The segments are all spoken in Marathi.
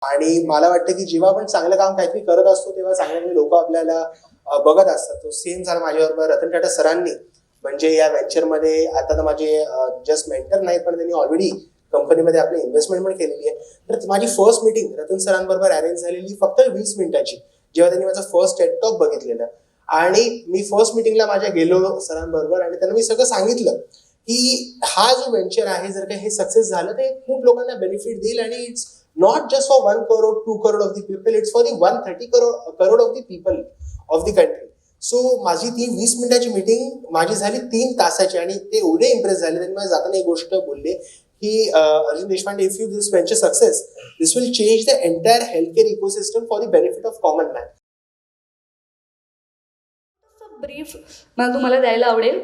आणि मला वाटतं की जेव्हा आपण चांगलं काम काहीतरी करत असतो तेव्हा चांगले लोक आपल्याला बघत असतात. तो सेम झाला माझ्याबरोबर रतन टाटा सरांनी. म्हणजे या व्हेंचरमध्ये आता तर माझे जस्ट मेंटर नाही, पण त्यांनी ऑलरेडी कंपनीमध्ये आपली इन्व्हेस्टमेंट पण केलेली आहे. तर माझी फर्स्ट मीटिंग रतन सरांबरोबर अरेंज झालेली फक्त 20 मिनिटाची, जेव्हा त्यांनी माझं फर्स्ट टेड टॉक बघितलेलं. आणि मी फर्स्ट मीटिंगला माझ्या गेलो सरांबरोबर आणि त्यांना मी सगळं सांगितलं की हा जो व्हेंचर आहे, जर का हे सक्सेस झालं तर खूप लोकांना बेनिफिट देईल आणि it's not just for 1 crore 2 crore of the people, it's for the 130 crore of the people of the country. So माझी ती 20 मिनिटाची मीटिंग माझी झाली 3 तासाची आणि ते एवढे इम्प्रेस झाले. त्यांनी मला जाताना एक गोष्ट बोलले की Arjun Deshpande, if you this venture success, this will change the entire health care ecosystem for the benefit of common man. Brief मला तुम्हाला द्यायला आवडेल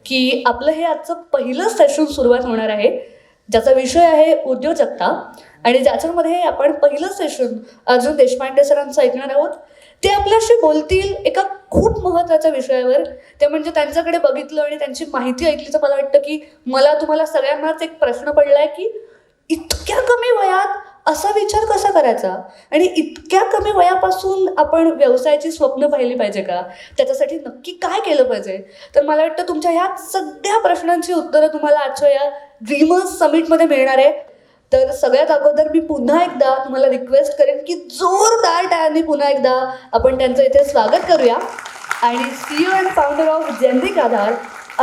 की आपलं हे आजचं पहिलं सेशन सुरुवात होणार आहे, ज्याचा विषय आहे उद्योजकता. आणि ज्याच्यामध्ये आपण पहिलं सेशन अर्जुन देशपांडे सरांचं ऐकणार आहोत. ते आपल्याशी बोलतील एका खूप महत्त्वाच्या विषयावर. ते म्हणजे त्यांच्याकडे बघितलं आणि त्यांची माहिती ऐकली तर मला वाटतं की मला तुम्हाला सगळ्यांनाच एक प्रश्न पडला आहे की इतक्या कमी वयात असा विचार कसा करायचा आणि इतक्या कमी वयापासून आपण व्यवसायाची स्वप्न पाहिली पाहिजे का, त्याच्यासाठी नक्की काय केलं पाहिजे. तर मला वाटतं तुमच्या ह्या सगळ्या प्रश्नांची उत्तरं तुम्हाला आजच्या या ड्रीमर्स समिटमध्ये मिळणार आहे. तर सगळ्यात अगोदर मी पुन्हा एकदा तुम्हाला रिक्वेस्ट करेन की जोरदार टाळ्यांनी पुन्हा एकदा आपण त्यांचं इथे स्वागत करूया. आणि CEO and founder of generic Aadhaar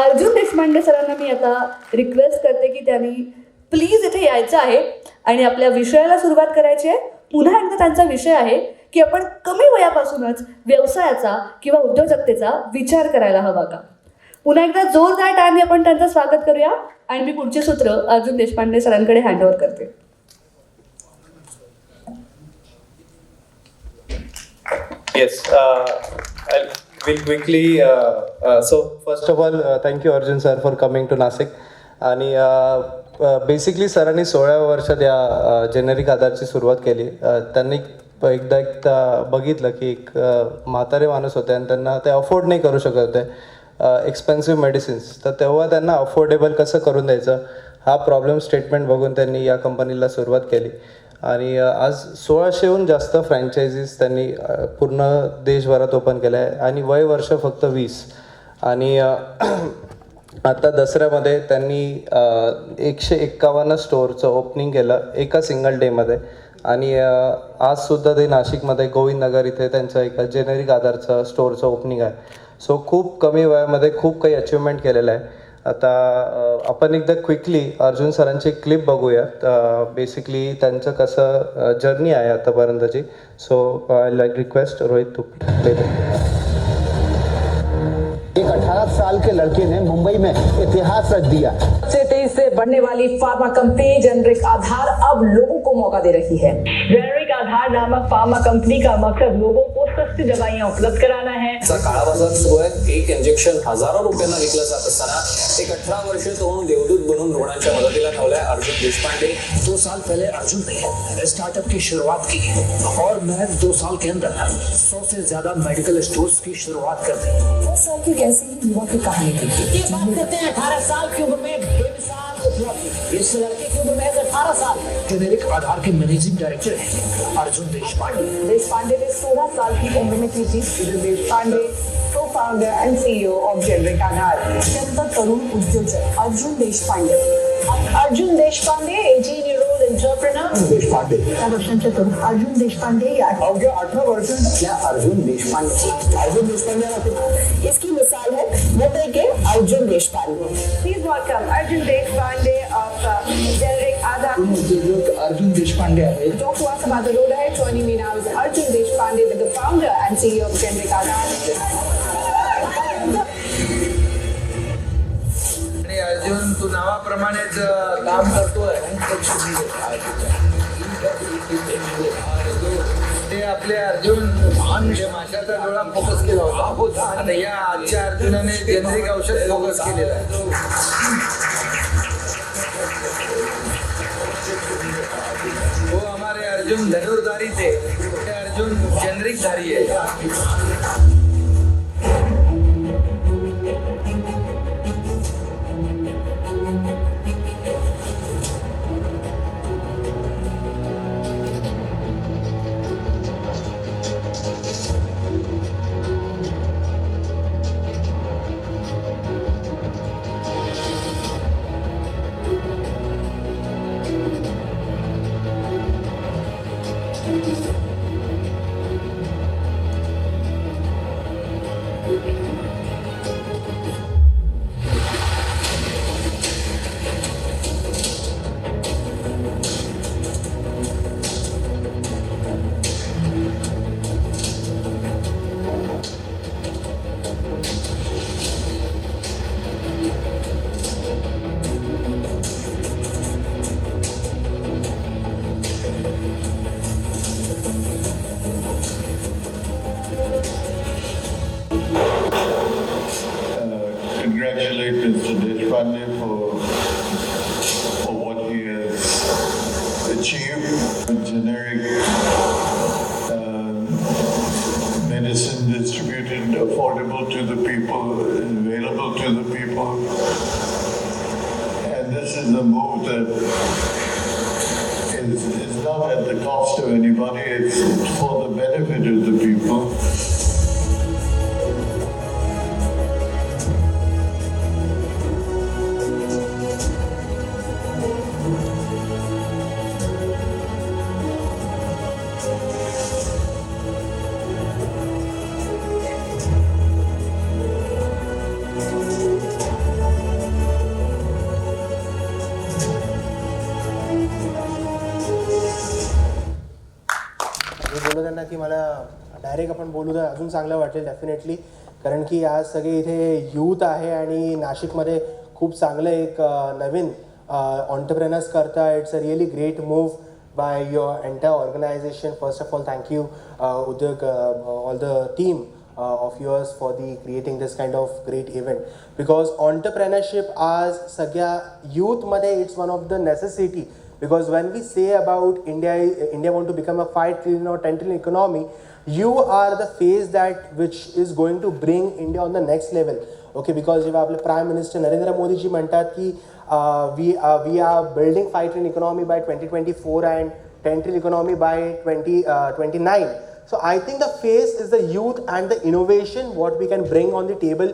Arjun Deshpande सरांना मी आता रिक्वेस्ट करते की त्यांनी प्लीज इथे यायचं आहे आणि आपल्या विषयाला सुरुवात करायची आहे. पुन्हा एकदा त्यांचा विषय आहे की आपण कमी वयापासूनच व्यवसायाचा किंवा उद्योजकतेचा विचार करायला हवा का. पुन्हा एकदा जोरदार टाळ्यांनी आपण त्यांचं स्वागत करूया आणि मी पुढचे सूत्र अर्जुन देशपांडे सरांकडे हँडओव्हर करते. Yes, we'll quickly. So first of all, thank you Arjun sir for coming to Nasik. आणि बेसिकली सरांनी 16व्या वर्षात या जेनेरिक आधारची सुरुवात केली. त्यांनी एकदा बघितलं की एक म्हातारे माणूस होते आणि त्यांना ते अफोर्ड नाही करू शकत होते एक्सपेन्सिव्ह मेडिसिन्स. तर तेव्हा त्यांना अफोर्डेबल कसं करून द्यायचं हा प्रॉब्लेम स्टेटमेंट बघून त्यांनी या कंपनीला सुरुवात केली. आणि आज 1600हून जास्त फ्रँचायझीज त्यांनी पूर्ण देशभरात ओपन केल्या आहे आणि वय वर्ष फक्त 20. आणि आता दसऱ्यामध्ये त्यांनी 151 स्टोअरचं ओपनिंग केलं एका सिंगल डेमध्ये. आणि आजसुद्धा ते नाशिकमध्ये गोविंदनगर इथे त्यांचं एका जेनेरिक आधारचं स्टोअरचं ओपनिंग आहे. सो खूप कमी वयामध्ये खूप काही अचिव्हमेंट केलेलं आहे. आता आपण एकदा क्विकली अर्जुन सरांची क्लिप बघूयात. बेसिकली त्यांचं कसं जर्नी आहे आतापर्यंतची. So I like request Rohit to play. एक 18 साल के लड़के ने मुंबई में इतिहास रच दिया. से तेज से बढ़ने वाली फार्मा कंपनी जेनरिक आधार अब लोगों को मौका दे रही है. जेनरिक आधार नामक फार्मा कंपनी का मकसद लोगों को सस्ती दवाइयां उपलब्ध कराना है. काळा बाजार सुरू आहे. एक इंजेक्शन हजारो रुपयांना विकलं जात असताना एक 18 वर्षीय तरुण देवदूत बनून रुग्णांच्या मदतीला धावलाय अर्जुन देशपांडे. 2 साल पहले अर्जुन ने स्टार्टअप की शुरुआत की और महज 2 साल के अंदर 100 से ज्यादा मेडिकल स्टोर्स की शुरुआत कर दी. 10 साल की कैसी युवा की कहानी थी. ये बात करते हैं 18 साल की उम्र में बेमिसाल उपलब्धि. इस लड़के की उम्र में 18 साल. जेनेरिक आधार के मैनेजिंग डायरेक्टर हैं अर्जुन देशपांडे. देशपांडे ने 16 साल की उम्र में की थी. Deshpande co-founder and CEO of generic Aadhaar. अत्यंत तरुण उद्योजक अर्जुन देशपांडे. Arjun Deshpande 18-year-old entrepreneur. देशपांडे 18 वर्षांचे तरुण अर्जुन देशपांडे या अवघ्या 18 वर्षांतल्या अर्जुन देशपांडे. अर्जुन देशपांडे इसकी मिसाल है मुंबई के Arjun Deshpande. Please welcome Arjun Deshpande of generic Aadhaar. उद्योजक अर्जुन देशपांडे आहे. Talk to us about the road ahead. Joining me now is Arjun Deshpande, the founder and CEO of Generic Aadhaar. आणि अर्जुन तू नावाप्रमाणेच काम करतोय. ते आपले अर्जुन म्हणजे माशाचा डोळा फोकस केला होता. आता या आजच्या अर्जुनाने जेनेरिक औषध फोकस केलेलं आहे. वो हमारे अर्जुन धनुर्धारी थे, ते अर्जुन जेनेरिक धारी है. Congratulate Mr. Deshpande for what he has achieved. Generic medicine distributed affordable to the people, available to the people. And this is a move that is not at the cost of anybody, it's for the benefit of the people. मी बोललो त्यांना की मला डायरेक्ट आपण बोलू तर अजून चांगलं वाटेल डेफिनेटली, कारण की आज सगळे इथे यूथ आहे आणि नाशिकमध्ये खूप चांगलं एक नवीन ऑन्टरप्रेनर्स करता. It's a really great move by your entire organization. First of all, thank you Udyog, all the team of yours for the creating this kind of great event, because entrepreneurship as sagya youth made, it's one of the necessity, because when we say about India want to become a 5 trillion or 10 trillion economy, you are the face that which is going to bring India on the next level. Okay, because जेव्हा आपले प्राईम मिनिस्टर नरेंद्र मोदीजी म्हणतात की we are building 5 trillion economy by 2024 and 10 trillion economy by 2029. So I think the face is the youth and the innovation what we can bring on the table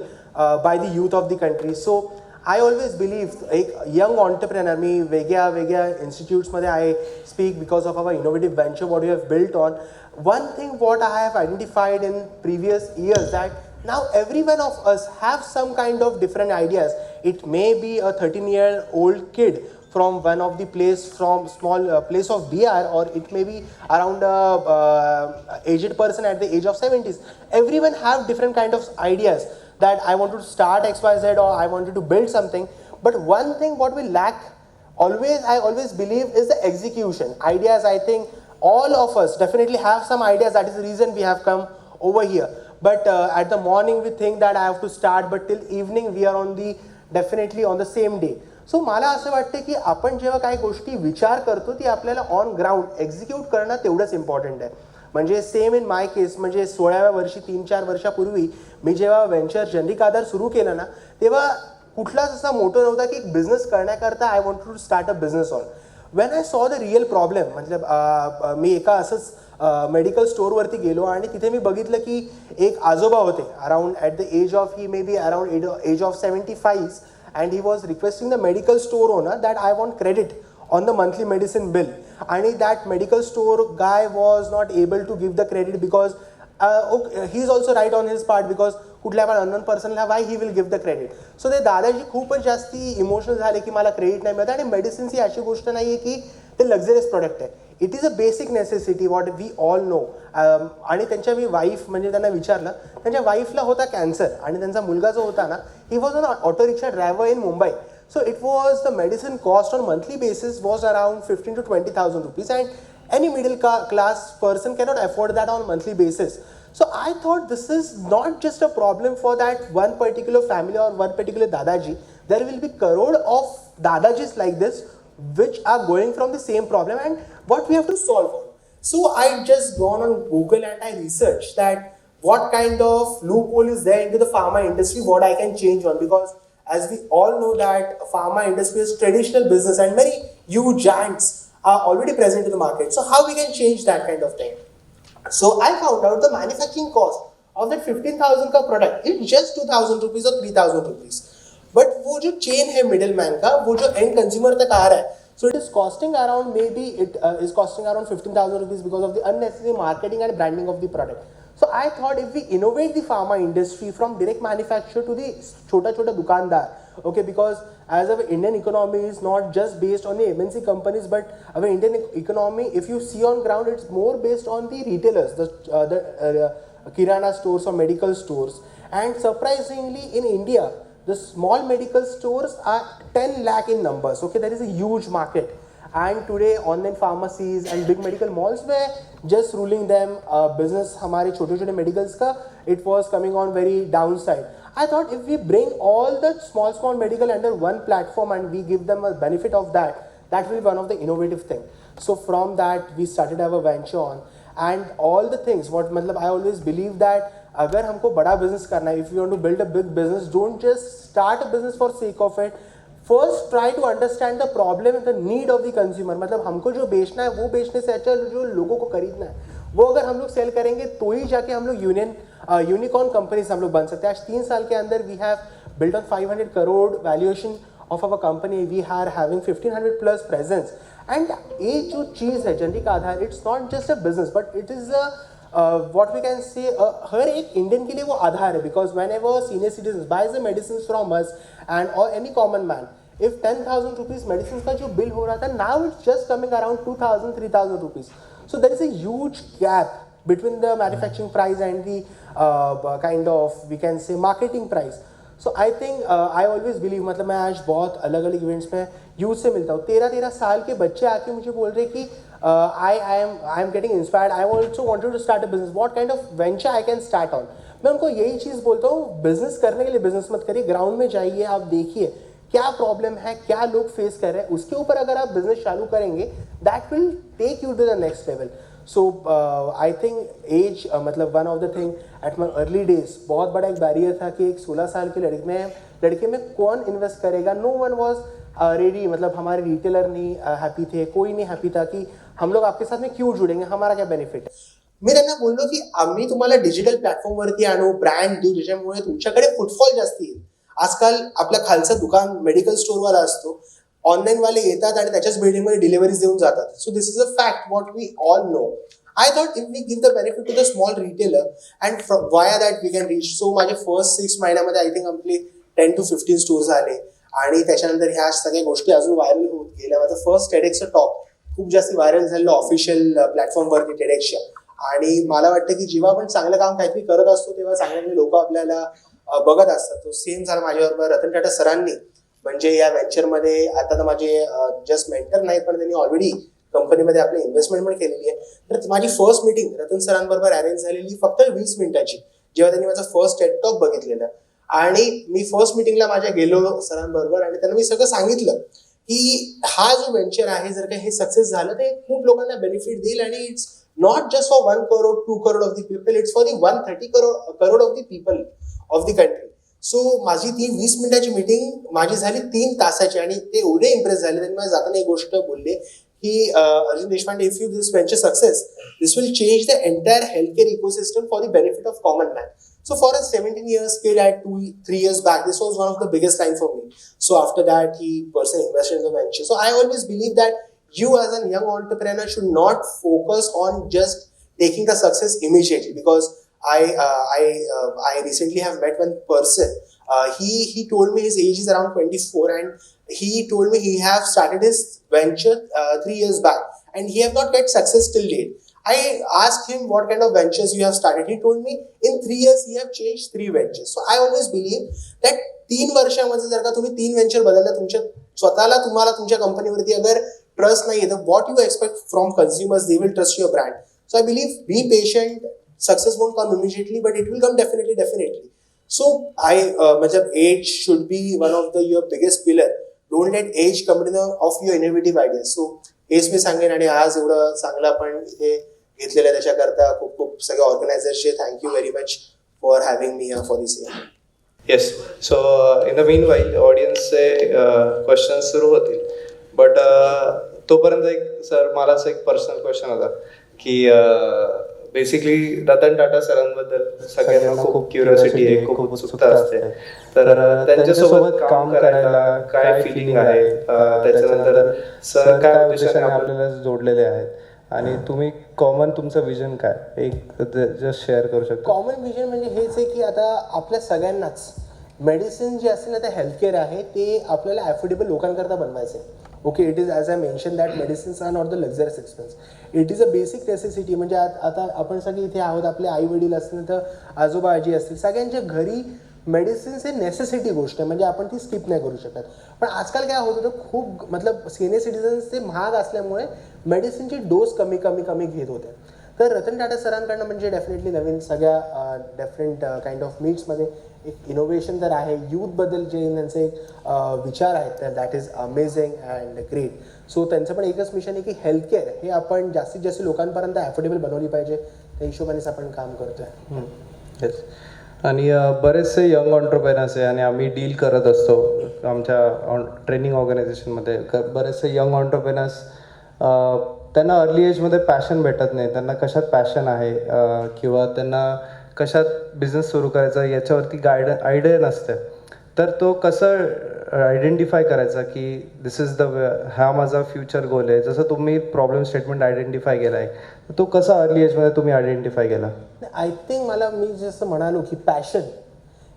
by the youth of the country. So I always believe एक young entrepreneur, मी वेगळ्या institutes मध्ये I speak because of our innovative venture what we have built on. One thing what I have identified in previous years that now every one of us have some kind of different ideas. It may be a 13-year-old kid from one of the place from small place of BR, or it may be around a aged person at the age of 70s. Everyone have different kind of ideas that I wanted to start XYZ or I wanted to build something. But one thing what we lack I always believe is the execution. Ideas, I think all of us definitely have some ideas. That is the reason we have come over here. But at the morning we think that I have to start, but till evening we are definitely on the same day. So मला असं वाटतं की आपण जेव्हा काही गोष्टी विचार करतो ती आपल्याला ऑन ग्राउंड एक्झिक्यूट करणं तेवढंच इम्पॉर्टंट आहे. म्हणजे सेम इन माय केस, म्हणजे 16व्या वर्षी 3-4 वर्षापूर्वी मी जेव्हा वेंचर जनरिक आधार सुरू केलं ना, तेव्हा कुठलाच असा मोठं नव्हता की बिझनेस करण्याकरता I want to start a business on. When I saw the real problem, म्हणजे मी एका असंच मेडिकल स्टोअरवरती गेलो आणि तिथे मी बघितलं की एक आजोबा होते around at the age of he may be around age of 75, and he was requesting the medical store owner that I want credit on the monthly medicine bill, and that medical store guy was not able to give the credit because okay, he is also right on his part, because कुठल्या पण अननोन पर्सनला why he will give the credit. So ते दादाजी खूपच जास्ती इमोशनल झाले की मला क्रेडिट नाही मिळत. आणि मेडिसिन्स ही अशी गोष्ट नाही आहे की ते लक्झरियस प्रोडक्ट आहे. It is a basic necessity what we all know. आणि त्यांच्या मी वाईफ, म्हणजे त्यांना विचारलं, त्यांच्या वाईफला होता कॅन्सर आणि त्यांचा मुलगा जो होता ना, he was on auto rickshaw driver in Mumbai. So it was the medicine cost on monthly basis was around 15,000 to 20,000 rupees, and any middle class person cannot afford that on monthly basis. So I thought this is not just a problem for that one particular family or one particular Dadaji. There will be crore of Dadajis like this which are going from the same problem, and what we have to solve on. So I just gone on Google and I researched that what kind of loophole is there into the pharma industry, what I can change on, because as we all know that pharma industry is traditional business and many huge giants are already present in the market. So how we can change that kind of thing? So I found out the manufacturing cost of that 15,000 का product is just 2,000 rupees or 3,000 rupees. But वो जो chain है middleman का, वो जो end consumer तक आ रहा है, So it is costing around, maybe it is costing around 15,000 rupees because of the unnecessary marketing and branding of the product. So I thought if we innovate the pharma industry from direct manufacturer to the chota dukandar, okay, because as our Indian economy is not just based on the MNC companies, but our Indian economy, if you see on ground, it's more based on the retailers, the kirana stores or medical stores. And surprisingly, in India, the small medical stores are 10 lakh in numbers. Okay, there is a huge market. And today, online pharmacies and big medical malls were just ruling them. Business, हमारे छोटे medicals का, it was coming on very downside. I thought if we bring all the small medical under one platform and we give them a benefit of that, that will be one of the innovative thing. So from that, we started our venture on. And all the things, what मतलब I always believe that अगर हमको बड़ा business करना है, if you want to build a big business, don't just start a business for sake of it. First try to understand the problem and the need of the consumer. मतलब हमको जो बेचना है वो बेचने से अच्छा जो लोगों को खरीदना है वो अगर हम लोग सेल करेंगे तो ही जाके हम लोग यूनिकॉर्न कंपनीज हम लोग बन सकते हैं. आज 3 साल के अंदर we have build on 500 crore valuation of our company. We are having 1500 plus presence. And ये जो चीज़ है generic Aadhaar, it's not just a business but it is what we can say, हर एक इंडियन के लिए वो आधार है. Because whenever senior citizen buys the medicine from us and और any common man, if 10,000 rupees medicine का जो bill हो रहा था, now it's just coming around 2,000, 3,000 rupees. So there is a huge gap between the manufacturing price and the kind of, we can say, marketing price. So I think I always believe, मतलब मैं आज बहुत अलग अलग इवेंट्स में यूथ से मिलता हूँ. 13 साल के बच्चे आके मुझे बोल रहे कि I am getting inspired. I also wanted to start a business. What kind of venture I can start on? मैं उनको यही चीज़ बोलता हूँ, बिजनेस करने के लिए बिजनेस मत करिए, ग्राउंड में जाइए, आप देखिए क्या प्रॉब्लम है, क्या लोग फेस कर रहे हैं, उसके ऊपर अगर आप बिजनेस चालू करेंगे, that will take you to the next level. So I think as मतलब one of the thing at my early days बहुत बड़ा एक बैरियर था कि एक 16 साल के लड़के में कौन इन्वेस्ट करेगा. No one was ready. मतलब हमारे रिटेलर नहीं हैप्पी थे, कोई नहीं हैप्पी था कि हम लोग आपके साथ में क्यों जुड़ेंगे, हमारा क्या बेनिफिट है. मी त्यांना बोललो की आम्ही तुम्हाला डिजिटल प्लॅटफॉर्मवरती आणू, ब्रँड देऊ, ज्याच्यामुळे तुमच्याकडे फुटफॉल जास्त येईल. आजकाल आपल्या खालचं दुकान मेडिकल स्टोअरवाला असतो, ऑनलाईन वाले येतात आणि त्याच्याच बिल्डिंगमध्ये डिलिव्हरीज देऊन जातात. So this is a fact what we all know. I thought if we give the benefit to the small retailer and via that we can reach. So माझे फर्स्ट 6 महिन्यामध्ये आय थिंक आपले 10 to 15 स्टोअर्स आले आणि त्याच्यानंतर ह्या सगळ्या गोष्टी अजून व्हायरल होत गेल्या. माझं फर्स्ट टेडेक्सचं टॉक खूप जास्त व्हायरल झालेलं ऑफिशियल प्लॅटफॉर्मवरती टेडेक्सच्या. आणि मला वाटतं की जेव्हा आपण चांगलं काम काहीतरी करत असतो तेव्हा चांगले लोक आपल्याला बघत असतात. तो सेम झाला माझ्याबरोबर रतन टाटा सरांनी. म्हणजे या व्हेंचरमध्ये आता तर माझे जस्ट मेंटर नाहीत, पण त्यांनी ऑलरेडी कंपनीमध्ये आपली इन्व्हेस्टमेंट पण केलेली आहे. तर माझी फर्स्ट मीटिंग रतन सरांबरोबर अरेंज झालेली फक्त 20 मिनिटाची, जेव्हा त्यांनी माझं फर्स्ट टेड टॉक बघितलेलं. आणि मी फर्स्ट मीटिंगला माझ्या गेलो सरांबरोबर आणि त्यांना मी सगळं सांगितलं की हा जो व्हेंचर आहे, जर का हे सक्सेस झालं तर खूप लोकांना बेनिफिट देईल आणि it's not just for 1 crore 2 crore of the people, it's for the 130 crore of the people of the country. So माझी ती 20 मिनिटाची मीटिंग माझी झाली 3 तासाची आणि ते एवढे इम्प्रेस झाले. त्यांनी मला जाताना एक गोष्ट बोलले की Arjun Deshpande, if you this venture success, this will change the entire healthcare ecosystem for the benefit of common man. So for a 17 years kid at 2-3 years back, this was one of the biggest time for me. So after that, he personally invested in the venture. So I always believe that you as a young entrepreneur should not focus on just taking the success immediately. Because I recently have met one person. He told me his age is around 24, and he told me he have started his venture 3 years back, and he have not get success till date. I asked him what kind of ventures you have started. He told me in 3 years he have changed 3 ventures. So I always believe that 3 वर्षामध्ये जर का तुम्ही 3 वेंचर बदलला, तुमच्या स्वतःला तुम्हाला तुमच्या कंपनीवरती अगर ट्रस्ट नाही तर what you expect from consumers, they will trust your brand. So I believe be patient. Success won't come immediately, but it will come definitely. So मतलब age should be one of your biggest pillar. Don't let age come in of your innovative ideas. So हेच मी सांगेन. आणि आज एवढं चांगलं आपण इथे घेतलेलं आहे त्याच्याकरता खूप खूप सगळ्या ऑर्गनायझर्सचे thank you very much for having me for this event. Yes. So in the meanwhile ऑडियन्सचे क्वेश्चन्स सुरू होतील, बट तोपर्यंत एक सर मला असं एक पर्सनल क्वेश्चन होता की बेसिकली रतन टाटा सरांबद्दल सगळ्यांना खूप क्युरियोसिटी आहे, खूप उत्सुकता असते. तर त्यांच्यासोबत काम करायला काय फिलिंग आहे, त्याच्यानंतर सर काय उद्देशाने आपल्याला जोडलेले आहेत, आणि तुम्ही कॉमन तुमचं विजन काय एक जस्ट शेअर करू शकता? कॉमन विजन म्हणजे हेच आहे की आता आपल्या सगळ्यांनाच मेडिसिन जे असेल ना ते हेल्थकेअर आहे ते आपल्याला ॲफोर्डेबल लोकांकरता बनवायचं आहे. Okay, it is as I mention that medicines are not the luxurious expense, it is a basic necessity. म्हणजे आता आपण सगळे इथे आहोत, आपले आई वडील असतील तर आजोबा आजी असतील, सगळ्यांच्या घरी मेडिसिन्स हे नेसेसिटी गोष्ट आहे, म्हणजे आपण ती स्किप नाही करू शकत. पण आजकाल काय होत होतं, खूप मतलब सिनियर सिटीजन्स ते महाग असल्यामुळे मेडिसिनचे डोस कमी घेत होते. तर रतन टाटा सरांकडनं म्हणजे डेफिनेटली नवीन सगळ्या डिफरंट काइंड ऑफ मीट्समध्ये एक इनोव्हेशन तर आहे, यूथबद्दल जे त्यांचे विचार आहेत तर that is amazing and great. So त्यांचं पण एकच मिशन आहे की हेल्थकेअर हे आपण जास्तीत जास्त लोकांपर्यंत ॲफोर्डेबल बनवली पाहिजे, त्या हिशोबानेच आपण काम करतोय. येस. आणि बरेचसे यंग ऑन्टरप्रेनर्स आहे आणि आम्ही डील करत असतो आमच्या ट्रेनिंग ऑर्गनायझेशनमध्ये. बरेचसे यंग ऑन्टरप्रेनर्स त्यांना अर्ली एजमध्ये पॅशन भेटत नाही, त्यांना कशात पॅशन आहे किंवा त्यांना कशात बिझनेस सुरू करायचा याच्यावरती आयडिया नसते. तर तो कसं आयडेंटिफाय करायचा की दिस इज हा माझा फ्युचर गोल आहे. जसं तुम्ही प्रॉब्लेम स्टेटमेंट आयडेंटिफाय केला आहे, तर तो कसा अर्ली एजमध्ये तुम्ही आयडेंटिफाय केला? आय थिंक मी जसं म्हणालो की पॅशन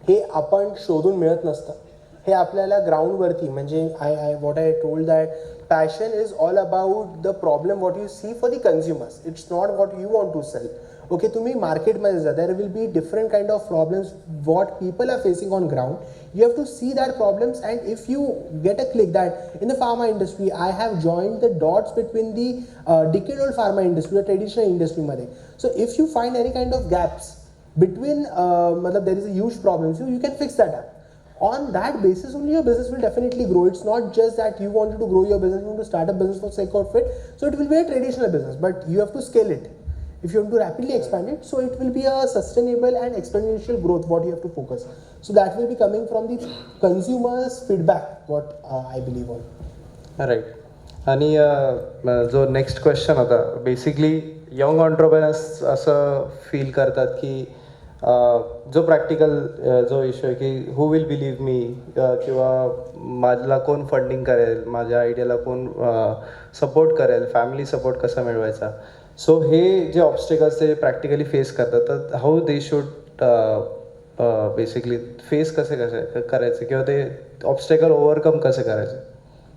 हे आपण शोधून मिळत नसतं, हे आपल्याला ग्राउंडवरती म्हणजे what I told that passion is all about the problem what you see for the consumers, it's not what you want to sell. Okay, तुम्ही मार्केटमध्ये जा, there will be different kind of problems what people are facing on ground. You have to see that problems, and if you get a click that in the pharma industry I have joined the dots between the decade-old pharma industry, the traditional industry मध्ये. So if you find any kind of gaps between there is a huge problem, so you can fix that up. On that basis only your business will definitely grow. It's not just that you wanted to grow your business, you want to start a business for sake of it, so it will be a traditional business, but you have to scale it if you want to rapidly expand it. So it will be a sustainable and exponential growth what you have to focus. So that will be coming from the consumers feedback what I believe on. Right. आणि जो नेक्स्ट क्वेश्चन होता, बेसिकली यंग ऑन्टरप्रेनर्स असं फील करतात की जो प्रॅक्टिकल जो इश्यू आहे की हू विल बिलीव्ह मी, किंवा माझ्याला कोण फंडिंग करेल, माझ्या आयडियाला कोण सपोर्ट करेल, फॅमिली सपोर्ट कसा मिळवायचा. सो हे जे ऑब्स्टिकल्स ते प्रॅक्टिकली फेस करतात, तर how they should basically face कसे करायचे किंवा ते ऑब्स्टिकल ओव्हरकम कसे करायचे?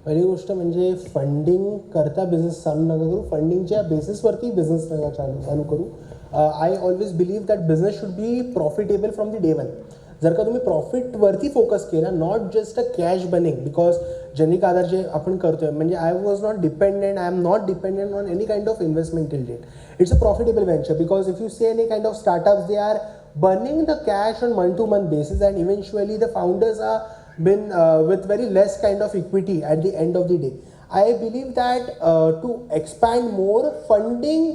पहिली गोष्ट म्हणजे फंडिंग करता बिझनेस चालू नका करू, फंडिंगच्या बेसिसवरती बिझनेस नका चालू करू. I always believe that business should be profitable from the day one. जर का तुम्ही प्रॉफिटवरती फोकस केला, not just a cash burning, because generic Aadhaar जे आपण करतोय म्हणजे I was not dependent, I am not dependent on any kind of investment till date. It's a profitable venture because if you see any kind of startups they are burning the cash on month-to-month basis, and eventually the founders are been with very less kind of equity at the end of the day. I believe that to expand more, funding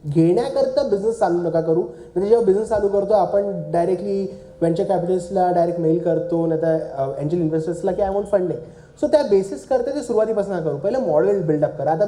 घेण्याकरता बिझनेस चालू नका करू. म्हणजे जेव्हा बिझनेस चालू करतो आपण डायरेक्टली व्हेंचर कॅपिटलिस्टला डायरेक्ट मेल करतो, नाही तर एंजल इन्व्हेस्टर्सला की आय वॉन्ट फंडिंग. सो त्या बेसिस करता ते सुरुवातीपासून करू, पहिलं मॉडेल बिल्डअप करा. आता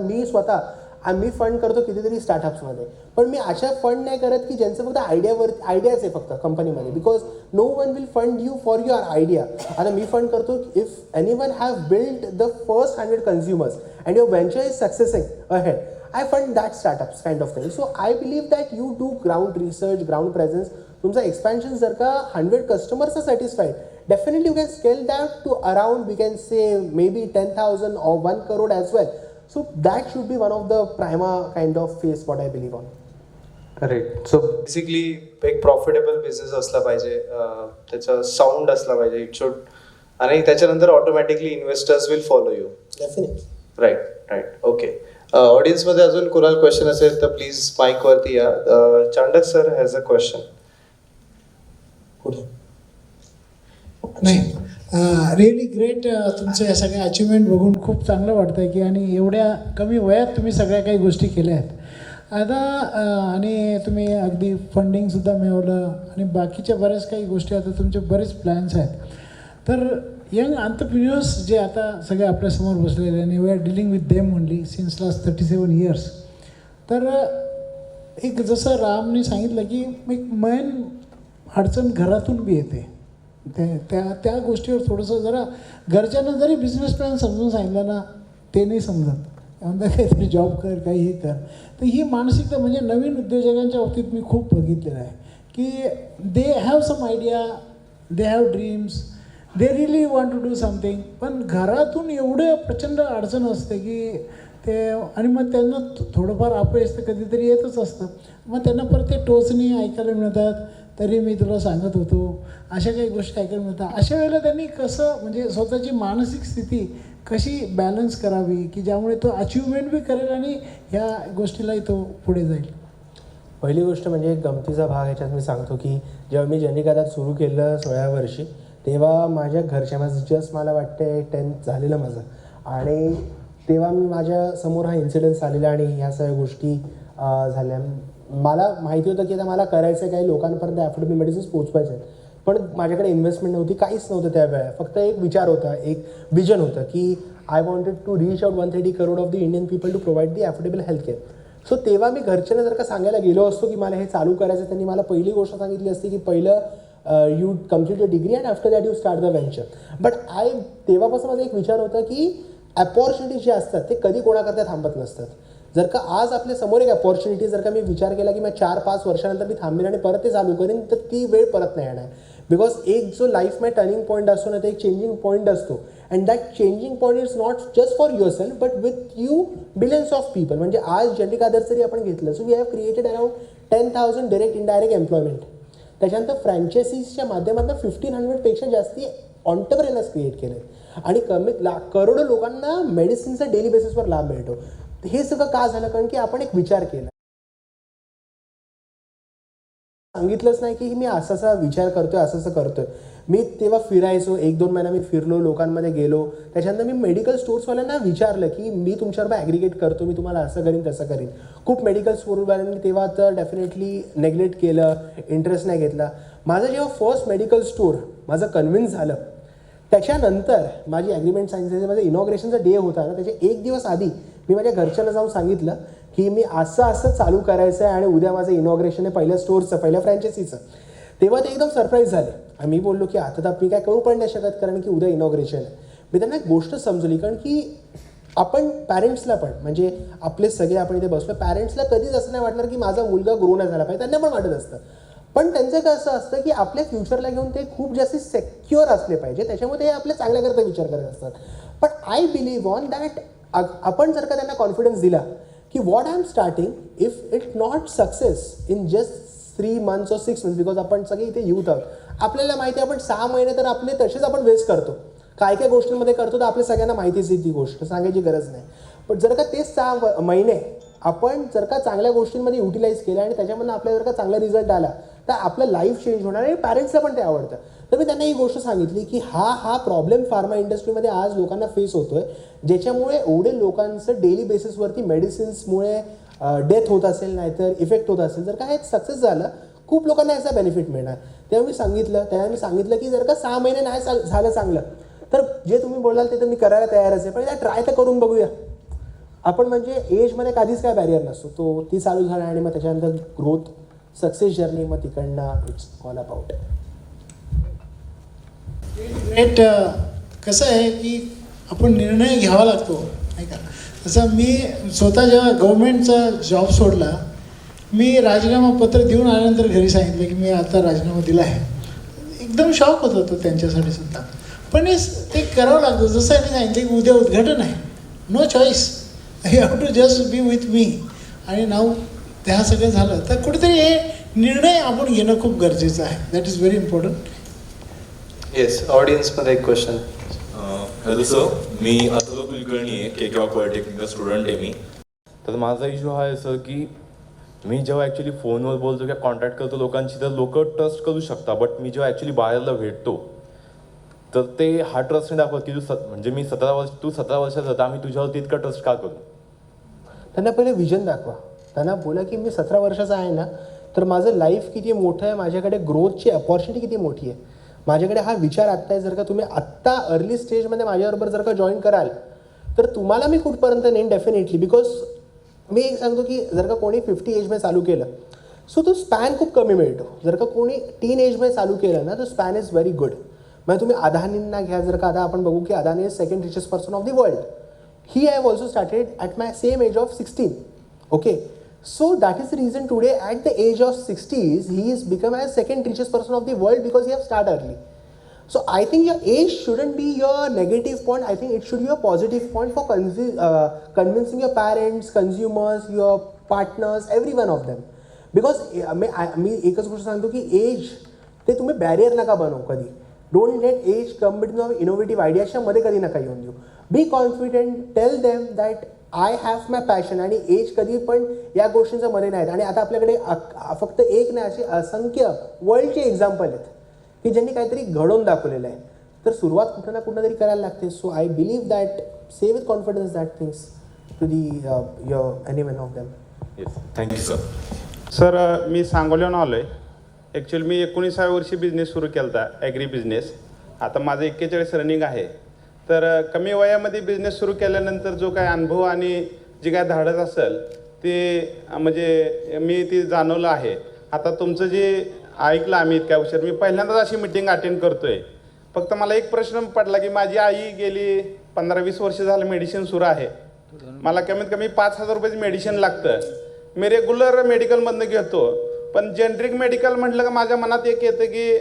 मी फंड करतो कितीतरी स्टार्टअप्समध्ये, पण मी अशा फंड नाही करत की ज्यांचं फक्त आयडियाज आहे फक्त कंपनीमध्ये, because no one will fund you for your idea. आता मी फंड करतो if any one have build the first 100 consumers and your venture is succeeding ahead, I fund that startups kind of thing. So I believe that you do ground research, ground presence. तुमचा expansion जर का 100 customers are satisfied, definitely you can scale that to around, we can say maybe 10,000 or 1 crore as well. So that should be one of the prima kind of phase what I believe on. Right. So basically एक प्रॉफिटेबल बिझनेस असला पाहिजे, त्याचा साऊंड असला पाहिजे, इट शुड, आणि त्याच्यानंतर automatically investors will follow you. Definitely. Right. Okay. ऑडियन्समध्ये अजून कोणाला क्वेश्चन असेल तर प्लीज माईकवरती या. Chandak sir has a question. नाही, रिअली ग्रेट. तुमचं या सगळ्या अचिव्हमेंट बघून खूप चांगलं वाटतं आहे की आणि एवढ्या कमी वयात तुम्ही सगळ्या काही गोष्टी केल्या आहेत आता. आणि तुम्ही अगदी फंडिंगसुद्धा मिळवलं आणि बाकीच्या बऱ्याच काही गोष्टी, आता तुमचे बरेच प्लॅन्स आहेत. तर यंग एंटरप्रेन्युअर्स जे आता सगळे आपल्यासमोर बसलेले आणि we are dealing with them only since last 37 years. तर एक जसं रामने सांगितलं की एक मेन अडचण घरातून बी येते. त्या गोष्टीवर थोडंसं जरा घरच्यांना जरी बिझनेस प्लॅन समजून सांगितलं ना ते नाही समजत. त्यानंतर काहीतरी जॉब कर काही हे कर. तर ही मानसिकता म्हणजे नवीन उद्योजकांच्या बाबतीत मी खूप बघितलेलं आहे की they have some idea, they have dreams, they really want to do something, पण घरातून एवढं प्रचंड अडचण असते की ते आणि मग त्यांना थोडंफार अपयश तर कधीतरी येतच असतं. मग त्यांना परत ते टोचणी ऐकायला मिळतात, तरी मी तुला सांगत होतो, अशा काही गोष्टी ऐकायला मिळतात. अशा वेळेला त्यांनी कसं म्हणजे स्वतःची मानसिक स्थिती कशी बॅलन्स करावी की ज्यामुळे तो अचिव्हमेंट बी करेल आणि ह्या गोष्टीलाही तो पुढे जाईल. पहिली गोष्ट म्हणजे एक गमतीचा भाग ह्याच्यात मी सांगतो की जेव्हा मी जनरिकादात सुरू केलं 16व्या वर्षी, तेव्हा माझ्या घरच्या माझं जस्ट मला वाटते 10th झालेलं माझं, आणि तेव्हा मी माझ्यासमोर हा इन्सिडन्स आलेला आणि ह्या सगळ्या गोष्टी झाल्या. मला माहिती होतं की आता मला करायचं काही लोकांपर्यंत ॲफोर्डेबल मेडिसिन्स पोचवायचे आहेत, पण माझ्याकडे इन्व्हेस्टमेंट नव्हती, काहीच नव्हतं त्यावेळेला. फक्त एक विचार होता, एक विजन होतं की I wanted to reach out 130 crore of the Indian people to provide the affordable health care. So तेव्हा मी घरच्यांना जर का सांगायला गेलो असतो की मला हे चालू करायचं, त्यांनी मला पहिली गोष्ट सांगितली असती की पहिलं you complete a degree and after that you start the venture. But तेव्हापासून माझा एक विचार होता की अपॉर्च्युनिटीज जे असतात ते कधी कोणाकरता थांबत नसतात. जर का आज आपल्या समोर एक अपॉर्च्युनिटी जर का मी विचार केला की मग 4-5 वर्षानंतर मी थांबेन आणि परत ते चालू करेन, तर ती वेळ परत नाही येणार. बिकॉज एक जो लाईफमध्ये टर्निंग पॉईंट असतो ना, ते एक चेंजिंग पॉईंट असतो, and that changing point is not just for yourself but with you billions of people. म्हणजे आज जनरिक आदर्श जरी आपण घेतलं, so we have created around 10,000 direct indirect employment. त्याच्यानंतर फ्रँचायसीजच्या माध्यमातून 1500पेक्षा जास्ती ऑन्टरप्रेनर्स क्रिएट केले आणि करोडो लोकांना मेडिसिनचा डेली बेसिसवर लाभ मिळतो. हे सगळं का झालं? कारण की आपण एक विचार केला. सांगितलंच नाही की मी असा विचार करतोय, असं करतोय. मी तेव्हा फिरायचो, 1-2 महिना मी फिरलो, लोकांमध्ये गेलो. त्याच्यानंतर मी मेडिकल स्टोर्सवाल्यांना विचारलं की मी तुमच्याबरोबर ॲग्रिगेट करतो, मी तुम्हाला असं करीन तसं करीन. खूप मेडिकल स्टोरवाल्यांनी तेव्हा तर डेफिनेटली नेग्लेक्ट केलं, इंटरेस्ट नाही घेतला. माझं जेव्हा फर्स्ट मेडिकल स्टोर माझं कन्व्हिन्स झालं, त्याच्यानंतर माझी ॲग्रीमेंट सायन्सेस माझं इनॉग्रेशनचा डे होता ना, त्याच्या 1 दिवस आधी मी माझ्या घरच्यांना जाऊन सांगितलं की मी असं चालू करायचं आहे आणि उद्या माझं इनॉग्रेशन आहे पहिल्या स्टोरचं, पहिल्या फ्रँचायसीचं. तेव्हा ते एकदम सरप्राईज झाले आणि मी बोललो की आता तर मी काय करू पण नाही शकत, कारण की उद्या इनॉग्रेशन आहे. मी त्यांना एक गोष्ट समजवली, कारण की आपण पॅरेंट्सला पण म्हणजे आपले सगळे आपण इथे बसलो, पॅरेंट्सला कधीच असं नाही वाटणार की माझा मुलगा ग्रो नाही झाला पाहिजे, त्यांना पण वाटत असतं. पण त्यांचं कसं असतं की आपल्या फ्युचरला घेऊन ते खूप जास्त सेक्युअर असले पाहिजे, त्याच्यामुळे ते आपल्या चांगल्याकरता विचार करत असतात. पण आय बिलीव्ह ऑन दॅट आपण जर का त्यांना कॉन्फिडन्स दिला की what I am starting, if it not success in just 3 months or 6 months, because आपण सगळे इथे यूथ आहोत, आपल्याला माहिती आहे आपण 6 महिने तर आपले तसेच आपण वेस्ट करतो, काय काय गोष्टींमध्ये करतो तर आपल्या सगळ्यांना माहितीच आहे, ती गोष्ट सांगायची गरज नाही. पण जर का तेच 6 महिने आपण जर का चांगल्या गोष्टींमध्ये युटिलाइज केलं आणि त्याच्यामधून आपल्याला जर का चांगला रिझल्ट आला तर आपलं लाईफ चेंज होणार आणि पॅरेंट्सला पण ते आवडतं. तर मी त्यांना ही गोष्ट सांगितली की हा प्रॉब्लेम फार्मा इंडस्ट्रीमध्ये आज लोकांना फेस होतोय, ज्याच्यामुळे एवढे लोकांचं डेली बेसिसवरती मेडिसिन्समुळे डेथ होत असेल, नाहीतर इफेक्ट होत असेल. जर का हे सक्सेस झालं, खूप लोकांना याचा बेनिफिट मिळणार. तेव्हा मी सांगितलं की जर का 6 महिने नाही झालं चांगलं, तर जे तुम्ही बोलाल ते तर मी करायला तयारच आहे, पण त्या ट्राय तर करून बघूया आपण. म्हणजे एजमध्ये कधीच काय बॅरियर नसतो, तो ती चालू झाला आणि मग त्याच्यानंतर ग्रोथ, सक्सेस जर्नी, मग तिकडनं इट्स ऑल अबाउट. ग्रेट. कसं आहे की आपण निर्णय घ्यावा लागतो नाही का. तसं मी स्वतः जेव्हा गव्हर्मेंटचा जॉब सोडला, मी राजीनामा पत्र देऊन आल्यानंतर घरी सांगितलं की मी आता राजीनामा दिला आहे. एकदम शॉक होत होतं त्यांच्यासाठी सुद्धा, पण ते करावं लागतं. जसं मी सांगितलं की उद्या उद्घाटन आहे, no choice, I have to just be with me. आणि नाव त्या सगळं झालं तर कुठेतरी हे निर्णय आपण घेणं खूप गरजेचं आहे. That is very important. Yes, ऑडियन्समध्ये एक क्वेश्चन. हॅलो सर, मी अथर्व कुलकर्णी आहे, KK पॉलिटेक्निकचा स्टुडंट आहे मी. तर माझा इश्यू हा आहे सर की मी जेव्हा ॲक्च्युली फोनवर बोलतो किंवा कॉन्टॅक्ट करतो लोकांशी, तर लोक ट्रस्ट करू शकतात. बट मी जेव्हा ॲक्च्युली बाहेरला भेटतो तर ते हा ट्रस्ट नाही दाखवत की म्हणजे मी 17 वर्षाचा होता, आम्ही तुझ्यावरती इतका ट्रस्ट का करू. त्यांना पहिले विजन दाखवा. त्यांना बोला की मी 17 वर्षाचा आहे ना, तर माझं लाईफ किती मोठं आहे, माझ्याकडे ग्रोथची अपॉर्च्युनिटी किती मोठी आहे, माझ्याकडे हा विचार आत्ता आहे. जर का तुम्ही आत्ता अर्ली स्टेजमध्ये माझ्याबरोबर जर का जॉईन कराल तर तुम्हाला मी कुठपर्यंत नेईन डेफिनेटली. बिकॉज मी एक सांगतो की जर का कोणी 50 एजमध्ये चालू केलं सो तो स्पॅन खूप कमी मिळतो. जर का कोणी टीन एजमध्ये चालू केलं ना तो स्पॅन इज व्हेरी गुड. म्हणजे तुम्ही अदानींना घ्या, जर का आता आपण बघू की Adani is second richest person of the world. He have also started at my same age of 16. Okay, so that is the reason today at the age of 60s he is become as second richest person of the world because he have started early. So I think your age shouldn't be your negative point. I think it should be a positive point for convincing your parents, consumers, your partners, every one of them. Because मी एकच गोष्ट सांगतो की एज ते तुम्ही बॅरियर नका बनवू कधी. Don't let age come between innovative आयडियाच्या मध्ये कधी नका येऊन देऊ. Be confident, tell them that I have my passion. आणि एज कधी पण या गोष्टींच्या मध्ये नाहीत. आणि आता आपल्याकडे फक्त एक नाही असे असंख्य वर्ल्डचे एक्झाम्पल आहेत की ज्यांनी काहीतरी घडवून दाखवलेलं आहे. तर सुरुवात कुठं ना कुठं तरी करायला लागते. So I believe that say with confidence that things to the your any one of them. Yes, thank you sir. Sir मी सांगोल्याहून आलो आहे. ॲक्च्युली मी 19व्या वर्षी बिझनेस सुरू केला होता, ॲग्री बिझनेस. आता माझं 41 रनिंग आहे. तर कमी वयामध्ये बिझनेस सुरू केल्यानंतर जो काय अनुभव आणि जे काय धाडस असेल ते म्हणजे मी ती जाणवलं आहे. आता तुमचं जे ऐकलं आम्ही इतक्या उशीर, मी पहिल्यांदाच अशी मिटिंग अटेंड करतो आहे. फक्त मला एक प्रश्न पडला की माझी आई गेली 15-20 वर्ष झालं मेडिसिन सुरू आहे. मला कमीत कमी 5,000 रुपयाचं मेडिसिन लागतं. मी रेग्युलर मेडिकलमधनं घेतो, पण जेनरिक मेडिकल म्हटलं का माझ्या मनात एक येतं की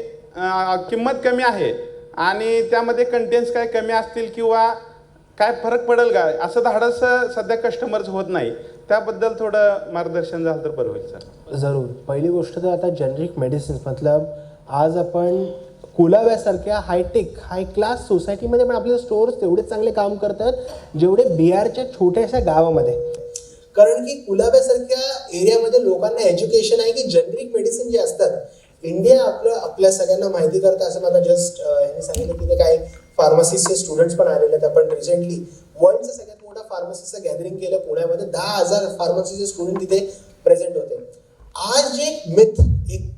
किंमत कमी आहे आणि त्यामध्ये कंटेंट्स काय कमी असतील किंवा काय फरक पडेल का, असं धाडस सध्या कस्टमर्स होत नाही. त्याबद्दल थोडं मार्गदर्शन झालं तर बरं होईल सर. जरूर. पहिली गोष्ट तर आता जेनरिक मेडिसिन्स मतलब आज आपण कुलाव्यासारख्या हायटेक हाय क्लास सोसायटीमध्ये पण आपले स्टोअर्स तेवढेच चांगले काम करतात जेवढे बिहारच्या छोट्याशा गावामध्ये. कारण की कुलाब्यासारख्या एरियामध्ये लोकांना एज्युकेशन आहे की जेनरिक मेडिसिन जे असतात इंडिया आपल्या सगळ्यांना माहिती करतं. असं मला जस्ट यांनी सांगितलं की ते काही फार्मसीचे स्टुडंट्स पण आलेले आहेत. आपण रिसेंटली वर्ल्डचं सगळ्यात मोठा फार्मसीचं गॅदरिंग केलं पुण्यामध्ये. 10,000 फार्मसीचे स्टुडंट तिथे प्रेझेंट होते. आज जे मिथ, एक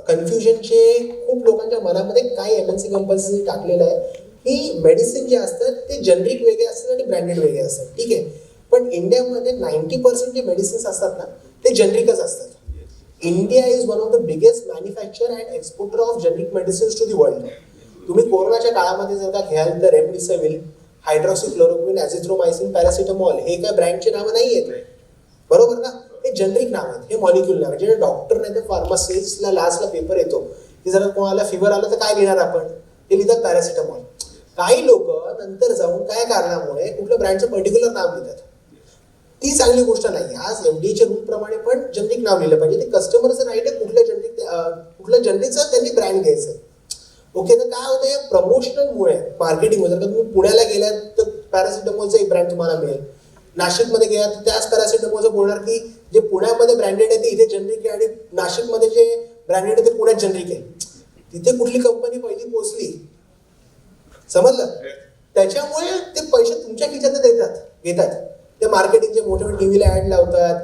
कन्फ्युजनचे खूप लोकांच्या मनामध्ये काही MNC कंपनीने टाकलेलं आहे की मेडिसिन जे असतात ते जेनरिक वेगळे असतात आणि ब्रँडेड वेगळे असतात. ठीक आहे, पण इंडियामध्ये 90% जे मेडिसिन्स असतात ना ते जेनरिकच असतात. India is one of the biggest manufacture and exporter of generic medicines to the world. तुम्ही कोरोनाच्या काळामध्ये जर का घ्याल तर रेमडिसिविर, हायड्रॉक्सिक्लोरोक्विन, ॲझिथ्रोमायसिन, पॅरासिटामॉल हे काय ब्रँडचे नावं नाही आहेत, बरोबर ना. हे जेनरिक नाव आहेत, हे मॉलिक्युल नाव आहेत. जे डॉक्टर नाही तर फार्मासिस्टला लास्टला पेपर येतो की जर कोणाला फिवर आलं तर काय लिहिणार आपण, ते लिहितात पॅरासिटामॉल. काही लोक नंतर जाऊन काय कारणामुळे कुठल्या ब्रँडचं पर्टिक्युलर नाव लिहितात. ती चांगली गोष्ट नाही. आज FDA रूल प्रमाणे पण जेनरिक नाव लिहिलं पाहिजे. ते कस्टमरचं राईट आहे कुठल्या जेनरिकचं त्यांनी ब्रँड घ्यायचं. ओके, तर काय होतं, हे प्रमोशनलमुळे मार्केटिंगमुळे. जर का तुम्ही पुण्याला गेलात तर पॅरासिटामॉलचा एक ब्रँड तुम्हाला मिळेल, नाशिकमध्ये गेलात तर त्याच पॅरासिटामॉलचं बोलणार की जे पुण्यामध्ये ब्रँडेड आहे ते इथे जेनरिक आहे आणि नाशिकमध्ये जे ब्रँडेड आहे ते पुण्यात जेनरिक आहे. तिथे कुठली कंपनी पहिली पोहोचली, समजलं. त्याच्यामुळे ते पैसे तुमच्या खिशात घेतात. ते मार्केटिंगचे मोठे मोठे टीव्हीला ऍड लावतात,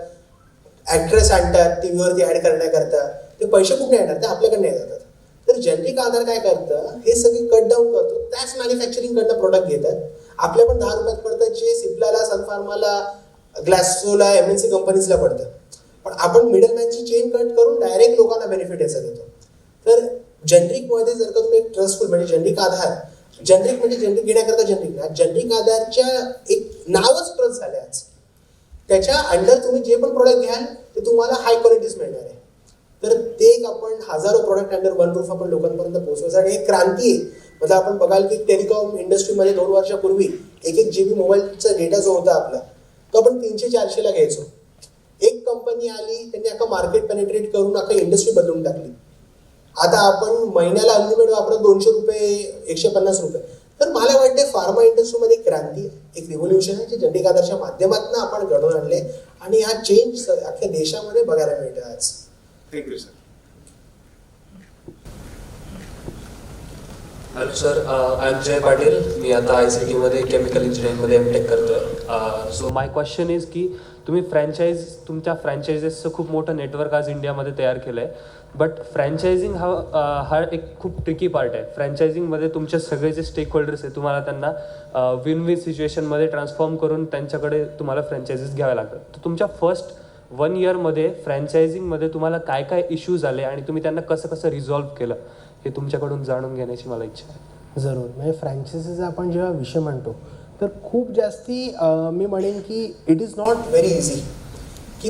ऍक्ट्रेस आणतात टीव्हीवरती ऍड करण्याकरता. ते पैसे कुठे येणार, ते आपल्याकडे येतात. तर जेनरिक आधार काय करतं, हे सगळे कट डाऊन करतो. त्याच मॅन्युफॅक्चरिंग कडनं प्रोडक्ट घेतात. आपल्या पण 10 रुपयात पडतात जे सिप्लाला, सनफार्माला, ग्लासोला, MNC कंपनीजला पडतं. पण आपण मिडलमॅनची चेन कट करून डायरेक्ट लोकांना बेनिफिट याचा देतो. तर जेनरिकमध्ये जर का तुम्ही एक ट्रस्टफुल म्हणजे जेनरिक आधार, जेनरिक म्हणजे जेनरिक घेण्याकरता जेनरिक ना, जेनरिक आधारच्या एक नावच ट्रस्ट झाले आज. त्याच्या अंडर तुम्ही जे पण प्रोडक्ट घ्याल ते तुम्हाला हाय क्वालिटीज मिळणार आहे. तर ते एक आपण हजारो प्रोडक्ट अंडर वन रूफ आपण लोकांपर्यंत पोहोचवायचं. आणि एक क्रांती आहे. म्हणजे आपण बघाल की टेलिकॉम इंडस्ट्रीमध्ये 2 वर्षापूर्वी 1 GB मोबाईलचा डेटा जो होता आपला तो आपण 300-400ला घ्यायचो. एक कंपनी आली, त्यांनी अख्खा मार्केट पेनिट्रेट करून अख्खा इंडस्ट्री बदलून टाकली. आता आपण महिन्याला अनलिमिटेड वापरत 200 रुपये, 150 रुपये. तर मला वाटते फार्मा इंडस्ट्रीमध्ये एक क्रांती, एक रिव्होल्युशन आहे जे जेनरिक आधारच्या माध्यमातून आपण घडवून आणले आणि हा चेंज अख्ख्या देशामध्ये बघायला मिळतो आज. Thank you sir. Hello sir, I am Jay Patil. मी आता ICT मध्ये केमिकल इंजिनिअरिंगमध्ये MTech करतोय. सो माय क्वेश्चन इज की तुम्ही तुमच्या फ्रँचायझेसचं खूप मोठं नेटवर्क आज इंडियामध्ये तयार केलं आहे. बट फ्रँचायझिंग हा एक खूप ट्रिकी पार्ट आहे. फ्रँचायझिंगमध्ये तुमचे सगळे जे स्टेक होल्डर्स आहे तुम्हाला त्यांना विन विन सिच्युएशनमध्ये ट्रान्सफॉर्म करून त्यांच्याकडे तुम्हाला फ्रँचायझीस घ्याव्या लागतात. तर तुमच्या फर्स्ट 1 इयरमध्ये फ्रँचायझिंगमध्ये तुम्हाला काय काय इश्यूज आले आणि तुम्ही त्यांना कसं कसं रिझॉल्व्ह केलं हे तुमच्याकडून जाणून घेण्याची मला इच्छा आहे. जरूर. म्हणजे फ्रँचायझीचा आपण जेव्हा विषय म्हणतो तर खूप जास्ती मी म्हणेन की it is not very easy की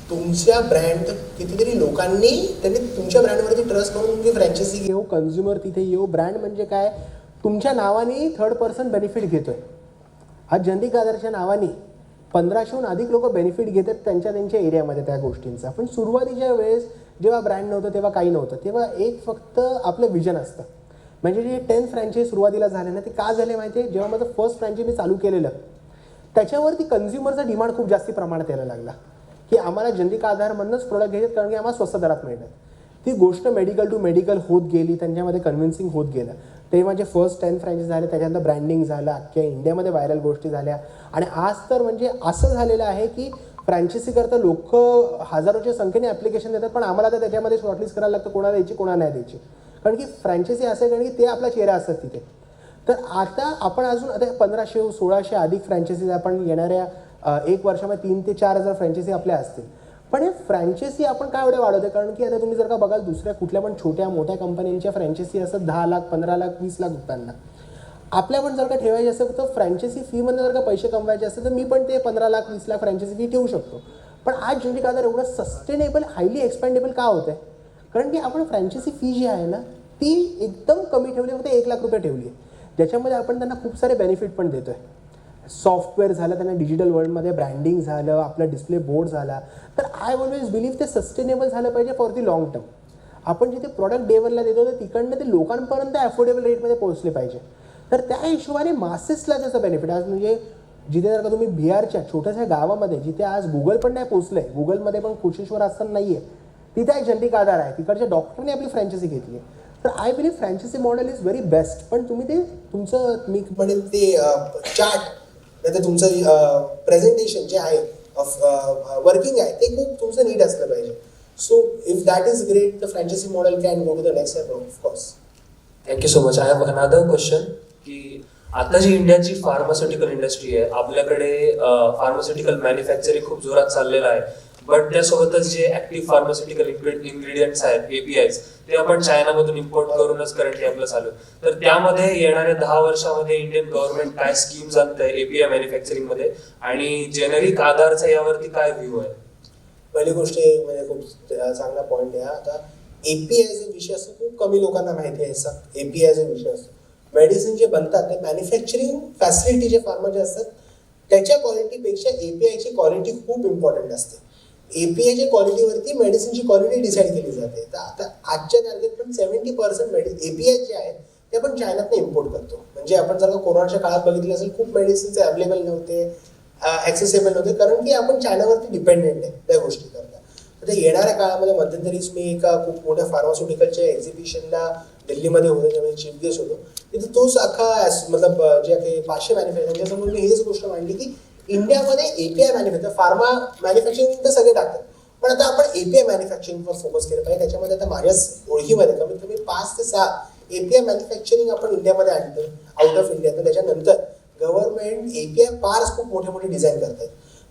तुमच्या ब्रँड कितीतरी लोकांनी त्यांनी तुमच्या ब्रँडवरती ट्रस्ट करून तुमची फ्रँचायझी घेऊ, कन्झ्युमर तिथे येऊ. ब्रँड म्हणजे काय, तुमच्या नावाने थर्ड पर्सन बेनिफिट घेतोय. आज जनरिक आधारच्या नावाने 1500हून अधिक लोक बेनिफिट घेतात त्यांच्या एरियामध्ये त्या गोष्टींचा. पण सुरुवातीच्या वेळेस जेव्हा ब्रँड नव्हतं तेव्हा काही नव्हतं, तेव्हा एक फक्त आपलं विजन असतं. म्हणजे जे 10 फ्रँचायझी सुरुवातीला झाले ना ते का झाले माहिती आहे, जेव्हा माझं फर्स्ट फ्रँचायझी मी चालू केलेलं त्याच्यावरती कन्झ्युमरचा डिमांड खूप जास्ती प्रमाणात यायला लागला की आम्हाला जनरिक आधारमधूनच प्रोडक्ट घ्यायचे कारण की आम्हाला स्वस्त दरात मिळतात. ती गोष्ट मेडिकल टू मेडिकल होत गेली, त्यांच्यामध्ये कन्व्हिन्सिंग होत गेलं. ते माझे फर्स्ट 10 फ्रँचायझी झाले, त्याच्यानंतर ब्रँडिंग झालं, अख्ख्या इंडियामध्ये व्हायरल गोष्टी झाल्या. आणि आज तर म्हणजे असं झालेलं आहे की फ्रँचायझी करता लोक हजारोच्या संख्येने ॲप्लिकेशन देतात, पण आम्हाला तर त्याच्यामध्ये शॉर्टलिस्ट करायला लागतं कोणाला द्यायची कोणाला नाही द्यायची. कारण की फ्रँचायझी असं आहे कारण की ते आपला चेहरा असतात तिथे. तर आता आपण अजून आता 1500-1600 अधिक फ्रँचायझीज आपण येणाऱ्या 1 वर्षामध्ये 3 ते 4 हजार फ्रँचायझी आपल्या असतील. पण हे फ्रँचायझी आपण काय एवढे वाढवतो, कारण की आता तुम्ही जर का बघाल दुसऱ्या कुठल्या पण छोट्या मोठ्या कंपन्यांच्या फ्रँचायझी असतात 10 लाख 15 लाख 20 लाख रुपयांना. आपल्या पण जर का ठेवायचे असेल तर फ्रँचायझी फीमध्ये जर का पैसे कमवायचे असतील तर मी पण ते 15 लाख 20 लाख फ्रँचायझी फी ठेवू शकतो. पण आज जनरिक आधार एवढं सस्टेनेबल हायली एक्सपेंडेबल का होतं आहे, कारण की आपण फ्रँचायझी फी जी आहे ना ती एकदम कमी ठेवली, फक्त 1 लाख रुपये ठेवली आहे, ज्याच्यामध्ये आपण त्यांना खूप सारे बेनिफिट पण देतो आहे. सॉफ्टवेअर झालं, त्यांना डिजिटल वर्ल्डमध्ये ब्रँडिंग झालं, आपला डिस्प्ले बोर्ड झाला. तर आय ऑलवेज बिलीव्ह ते सस्टेनेबल झालं पाहिजे फॉर दी लाँग टर्म. आपण जिथे प्रॉडक्ट डेवलपला देतो तर तिकडनं ते लोकांपर्यंत अफोर्डेबल रेटमध्ये पोहोचले पाहिजे. तर त्या हिशोबाने मासेसला त्याचं बेनिफिट आज म्हणजे जिथे जर का तुम्ही बिहारच्या छोट्याशा गावामध्ये जिथे आज गुगल पण नाही पोहोचलं आहे, गुगलमध्ये पण कुशेश्वर आसन नाही आहे, तिथे एक जनरिक आधार आहे, तिकडच्या डॉक्टरने आपली फ्रँचायझी घेतली आहे. तर I believe franchise model is very best. पण तुम्ही ते तुमचं मी म्हणेल ते चार्ट नाही तर तुमचं प्रेझेंटेशन जे आहे वर्किंग आहे ते खूप तुमचं नीट असलं पाहिजे. So if that is great the franchise model can go to the next step of course. Thank you so much. I have another question की आता जी इंडियाची फार्मास्युटिकल इंडस्ट्री आहे, आपल्याकडे फार्मास्युटिकल मॅन्युफॅक्चरिंग खूप जोरात चाललेलं आहे. बट त्यासोबतच जे ऍक्टिव्ह फार्मास्युटिकल इन्ग्रेडियंट्स आहेत APIs ते आपण चायनामधून इम्पोर्ट करूनच करंटली आपलं चालू. तर त्यामध्ये येणाऱ्या 10 वर्षामध्ये इंडियन गव्हर्नमेंट काय स्कीम्स आणत आहे API मॅन्युफॅक्चरिंग मध्ये आणि जेनेरिक आधारचा यावरती काय व्ह्यू आहे? पहिली गोष्ट म्हणजे खूप चांगला पॉईंट आहे. आता API जो विषय असतो खूप कमी लोकांना माहिती आहे. API जो विषय असतो, मेडिसिन जे बनतात ते मॅन्युफॅक्चरिंग फॅसिलिटी जे फार्मा जे असतात त्याच्या क्वालिटीपेक्षा APIची क्वालिटी खूप इम्पॉर्टंट असते. APIच्या क्वालिटीवरती मेडिसिनची क्वालिटी डिसाईड केली जाते. तर आता आजच्या टार्गेट पण 70% API जे आहेत ते आपण चायनातनं इम्पोर्ट करतो. म्हणजे आपण जर का कोरोनाच्या काळात बघितलं असेल खूप मेडिसिन्स अवेलेबल नव्हते, ॲक्सेसेबल नव्हते, कारण की आपण चायनावरती डिपेंडेंट आहे त्या गोष्टी करता. तर येणाऱ्या काळामध्ये मध्यंतरीच मी एका खूप मोठ्या फार्मास्युटिकलच्या एक्झिबिशनला दिल्लीमध्ये होतो, त्यामध्ये चीफ गेस्ट होतो. तिथे तोच अख्खा मतलब जे काही 500 मॅन्युफॅक्चर त्यांच्यासमोर मी हेच गोष्ट मांडली की इंडियामध्ये API मॅन्युफॅक्चर फार्मा मॅन्युफॅक्चरिंग तर सगळे टाकतात, पण आता आपण API मॅन्युफॅक्चरिंगवर फोकस केलं पाहिजे. त्याच्यामध्ये आता माझ्याच ओळखीमध्ये कमीत कमी 5 ते 6 API मॅन्युफॅक्चरिंग आपण इंडियामध्ये आणलं आउट ऑफ इंडिया. तर त्याच्यानंतर गव्हर्नमेंट API पार्स खूप मोठे मोठे डिझाईन करतात.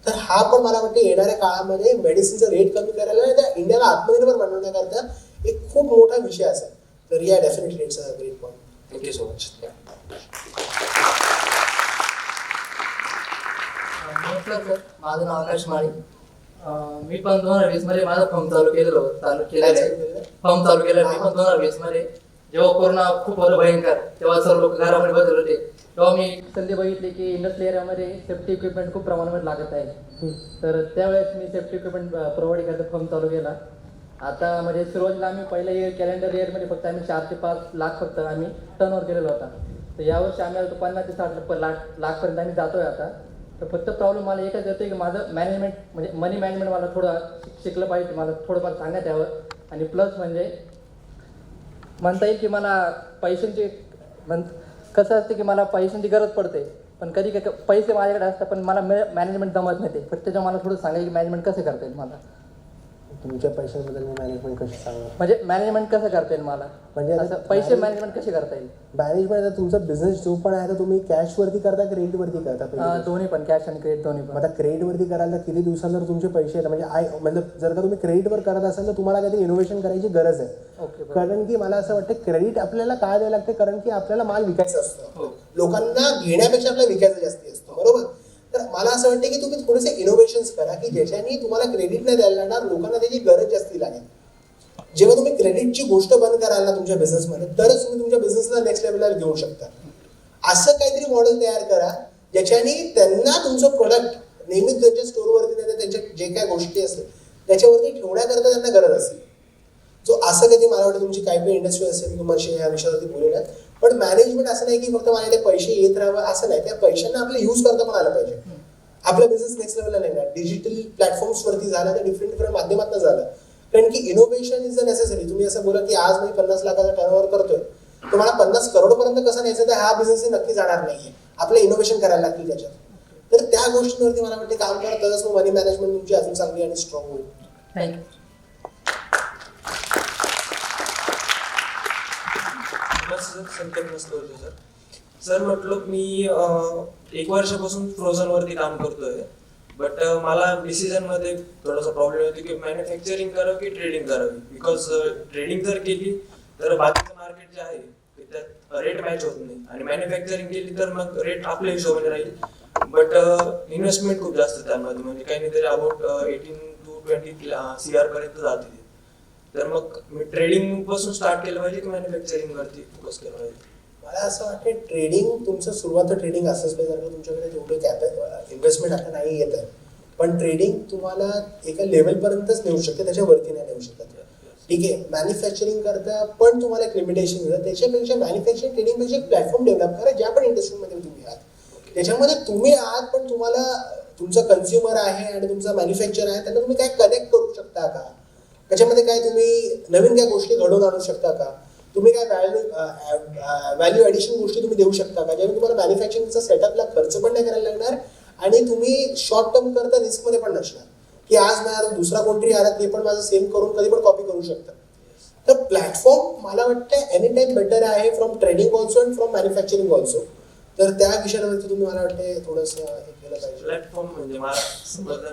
तर हा पण मला वाटतं येणाऱ्या काळामध्ये मेडिसिनचा रेट कमी करायला आणि त्या इंडियाला आत्मनिर्भर बनवण्याकरता एक खूप मोठा विषय असेल. तर या definitely it's a great point. Thank you so much. माझं नाव आकाश माळी. मी पण 2020 मध्ये माझं फॉर्म चालू केलेलं फॉर्म चालू केलं मी पण 2020 मध्ये. जेव्हा कोरोना खूप होतं भयंकर, तेव्हा सर्व लोक घरामध्ये बसले होते, तेव्हा मी संधी बघितली की इंडस्ट्रियल एरियामध्ये सेफ्टी इक्विपमेंट खूप प्रमाणात लागत आहे. तर त्यावेळेस मी सेफ्टी इक्विपमेंट प्रोव्हाइड करायचा फॉर्म चालू केला. आता म्हणजे सुरुवातीला आम्ही पहिल्या कॅलेंडर इयरमध्ये फक्त आम्ही 4 ते 5 लाख फक्त आम्ही टर्नओव्हर केलेला होता. तर यावर्षी आम्ही आता 50 ते 60 लाखपर्यंत आम्ही जातोय आता. तर फक्त प्रॉब्लेम मला एकच येतो की माझं मॅनेजमेंट म्हणजे मनी मॅनेजमेंट मला थोडं शिकलं पाहिजे, मला थोडंफार सांगण्यात यावं. आणि प्लस म्हणजे म्हणता येईल की मला पैशांची पण कसं असते की मला पैशांची गरज पडते, पण कधी पैसे माझ्याकडे असतात पण मला मॅनेजमेंट जमत नाही ते. पण त्याच्यावर मला थोडं सांगा की मॅनेजमेंट कसं करता येईल मला. तुमच्या पैशांबद्दल मी मॅनेजमेंट कशी सांगणार? म्हणजे मॅनेजमेंट कसं करता येईल मला, म्हणजे असं पैसे मॅनेजमेंट कशी करता येईल. मॅनेजमेंट आता तुमचा बिझनेस जो पण आहे तर तुम्ही कॅशवरती करता क्रेडिटवरती करता? दोन्ही पण, कॅश आणि क्रेडिट दोन्ही पण. आता क्रेडिटवरती कराल तर किती दिवसानंतर तुमचे पैसे येतात? म्हणजे जर का तुम्ही क्रेडिटवर करत असाल तर तुम्हाला काहीतरी इनोव्हेशन करायची गरज आहे. ओके. कारण की मला असं वाटतं क्रेडिट आपल्याला काय द्यायला लागते, कारण की आपल्याला माल विकायचा असतो. लोकांना घेण्यापेक्षा आपल्याला विकायचा जास्ती असतो, बरोबर. तर मला असं वाटतं की तुम्ही थोडेसे इनोव्हेशन्स करा की ज्याच्याने तुम्हाला क्रेडिट नाही द्यायला लागणार, लोकांना त्याची गरज जास्ती लागेल. जेव्हा तुम्ही क्रेडिटची गोष्ट बंद कराल ना तुमच्या बिझनेसमध्ये, तरच तुम्ही तुमच्या बिझनेसला नेक्स्ट लेवलला घेऊ शकता. असं काहीतरी मॉडेल तयार करा ज्याच्याने त्यांना तुमचं प्रोडक्ट नेहमीच त्यांच्या स्टोअरवरती नाही, त्यांच्या जे काय गोष्टी असतील त्याच्यावरती ठेवण्याकरता त्यांना गरज असेल. जो असं कधी मला वाटतं तुमची काही इंडस्ट्री असेल तुम्हाला या विषयावरती बोलूयात. पण मॅनेजमेंट असं नाही की फक्त माझ्याकडे पैसे येत राहावं असं नाही, त्या पैशांना आपलं यूज करता पण आलं पाहिजे. आपला बिझनेस नेक्स्ट लेवलला नाही ना, डिजिटल प्लॅटफॉर्म्सवरती झालं तर डिफरंट माध्यमातून झालं. कारण की इनोव्हेशन इज अ नेसेसरी. तुम्ही असं बोला की आज मी 50 लाखाचा टर्नओव्हर करतोय, तुम्हाला 50 करोडपर्यंत कसं न्यायचं तर हा बिझनेस नक्की जाणार नाहीये. आपलं इनोव्हेशन करायला लागतील त्याच्यात. तर त्या गोष्टींवरती मला वाटते काम करताच मग मनी मॅनेजमेंट तुमची अजून चांगली आणि स्ट्रॉंग होईल. थँक्यू. सर म्हटलं मी 1 वर्षापासून फ्रोझन वरती काम करतोय, बट मला डिसिजन मध्ये थोडासा प्रॉब्लेम येतो की मॅन्युफॅक्चरिंग करावं की ट्रेडिंग करावी. बिकॉज ट्रेडिंग जर केली तर बाकीचं मार्केट जे आहे त्यात रेट मॅच होत नाही, आणि मॅन्युफॅक्चरिंग केली तर मग रेट आपल्या हिशोबाने राहील, बट इन्व्हेस्टमेंट खूप जास्त त्यामध्ये, म्हणजे काही नाही तरी अबाउट 18 to 20 CR पर्यंत जाते. तर मग मी ट्रेडिंग पासून स्टार्ट केलं पाहिजे की मॅन्युफॅक्चरिंग वरती फोकस केलं पाहिजे? मला असं वाटतं ट्रेडिंग तुमचं सुरुवात ट्रेडिंग असंच पाहिजे, कारण तुमच्याकडे तेवढं इन्व्हेस्टमेंट आता नाही येत आहे. पण ट्रेडिंग तुम्हाला एका लेवलपर्यंतच नेऊ शकते, त्याच्यावरती नाही नेऊ शकत. ठीक आहे, मॅन्युफॅक्चरिंग करता पण तुम्हाला एक लिमिटेशन येतं. त्याच्यापेक्षा मॅन्युफॅक्चरिंग ट्रेडिंगपेक्षा एक प्लॅटफॉर्म डेव्हलप करा ज्या पण इंडस्ट्रीमध्ये तुम्ही आहात त्याच्यामध्ये तुम्ही आहात, पण तुम्हाला तुमचा कन्झ्युमर आहे आणि तुमचा मॅन्युफॅक्चर आहे, त्यांना तुम्ही काय कनेक्ट करू शकता का? त्याच्यामध्ये काय तुम्ही नवीन काय गोष्टी घडवून आणू शकता का? तुम्ही काय व्हॅल्यू ॲडिशन गोष्टी तुम्ही देऊ शकता का, ज्यामुळे तुम्हाला मॅन्युफॅक्चरिंगचा सेटअपला खर्च पण नाही करायला लागणार आणि तुम्ही शॉर्ट टर्म करता रिस्कमध्ये पण नसणार की आज माझा दुसरा कोणतरी आला ते पण माझं सेम करून कधी पण कॉपी करू शकतात. तर प्लॅटफॉर्म मला वाटतं एनी टाइम बेटर आहे from trading also and from manufacturing also. तर त्या विषयावरती तुम्ही मला वाटते थोडंसं हे केलं पाहिजे.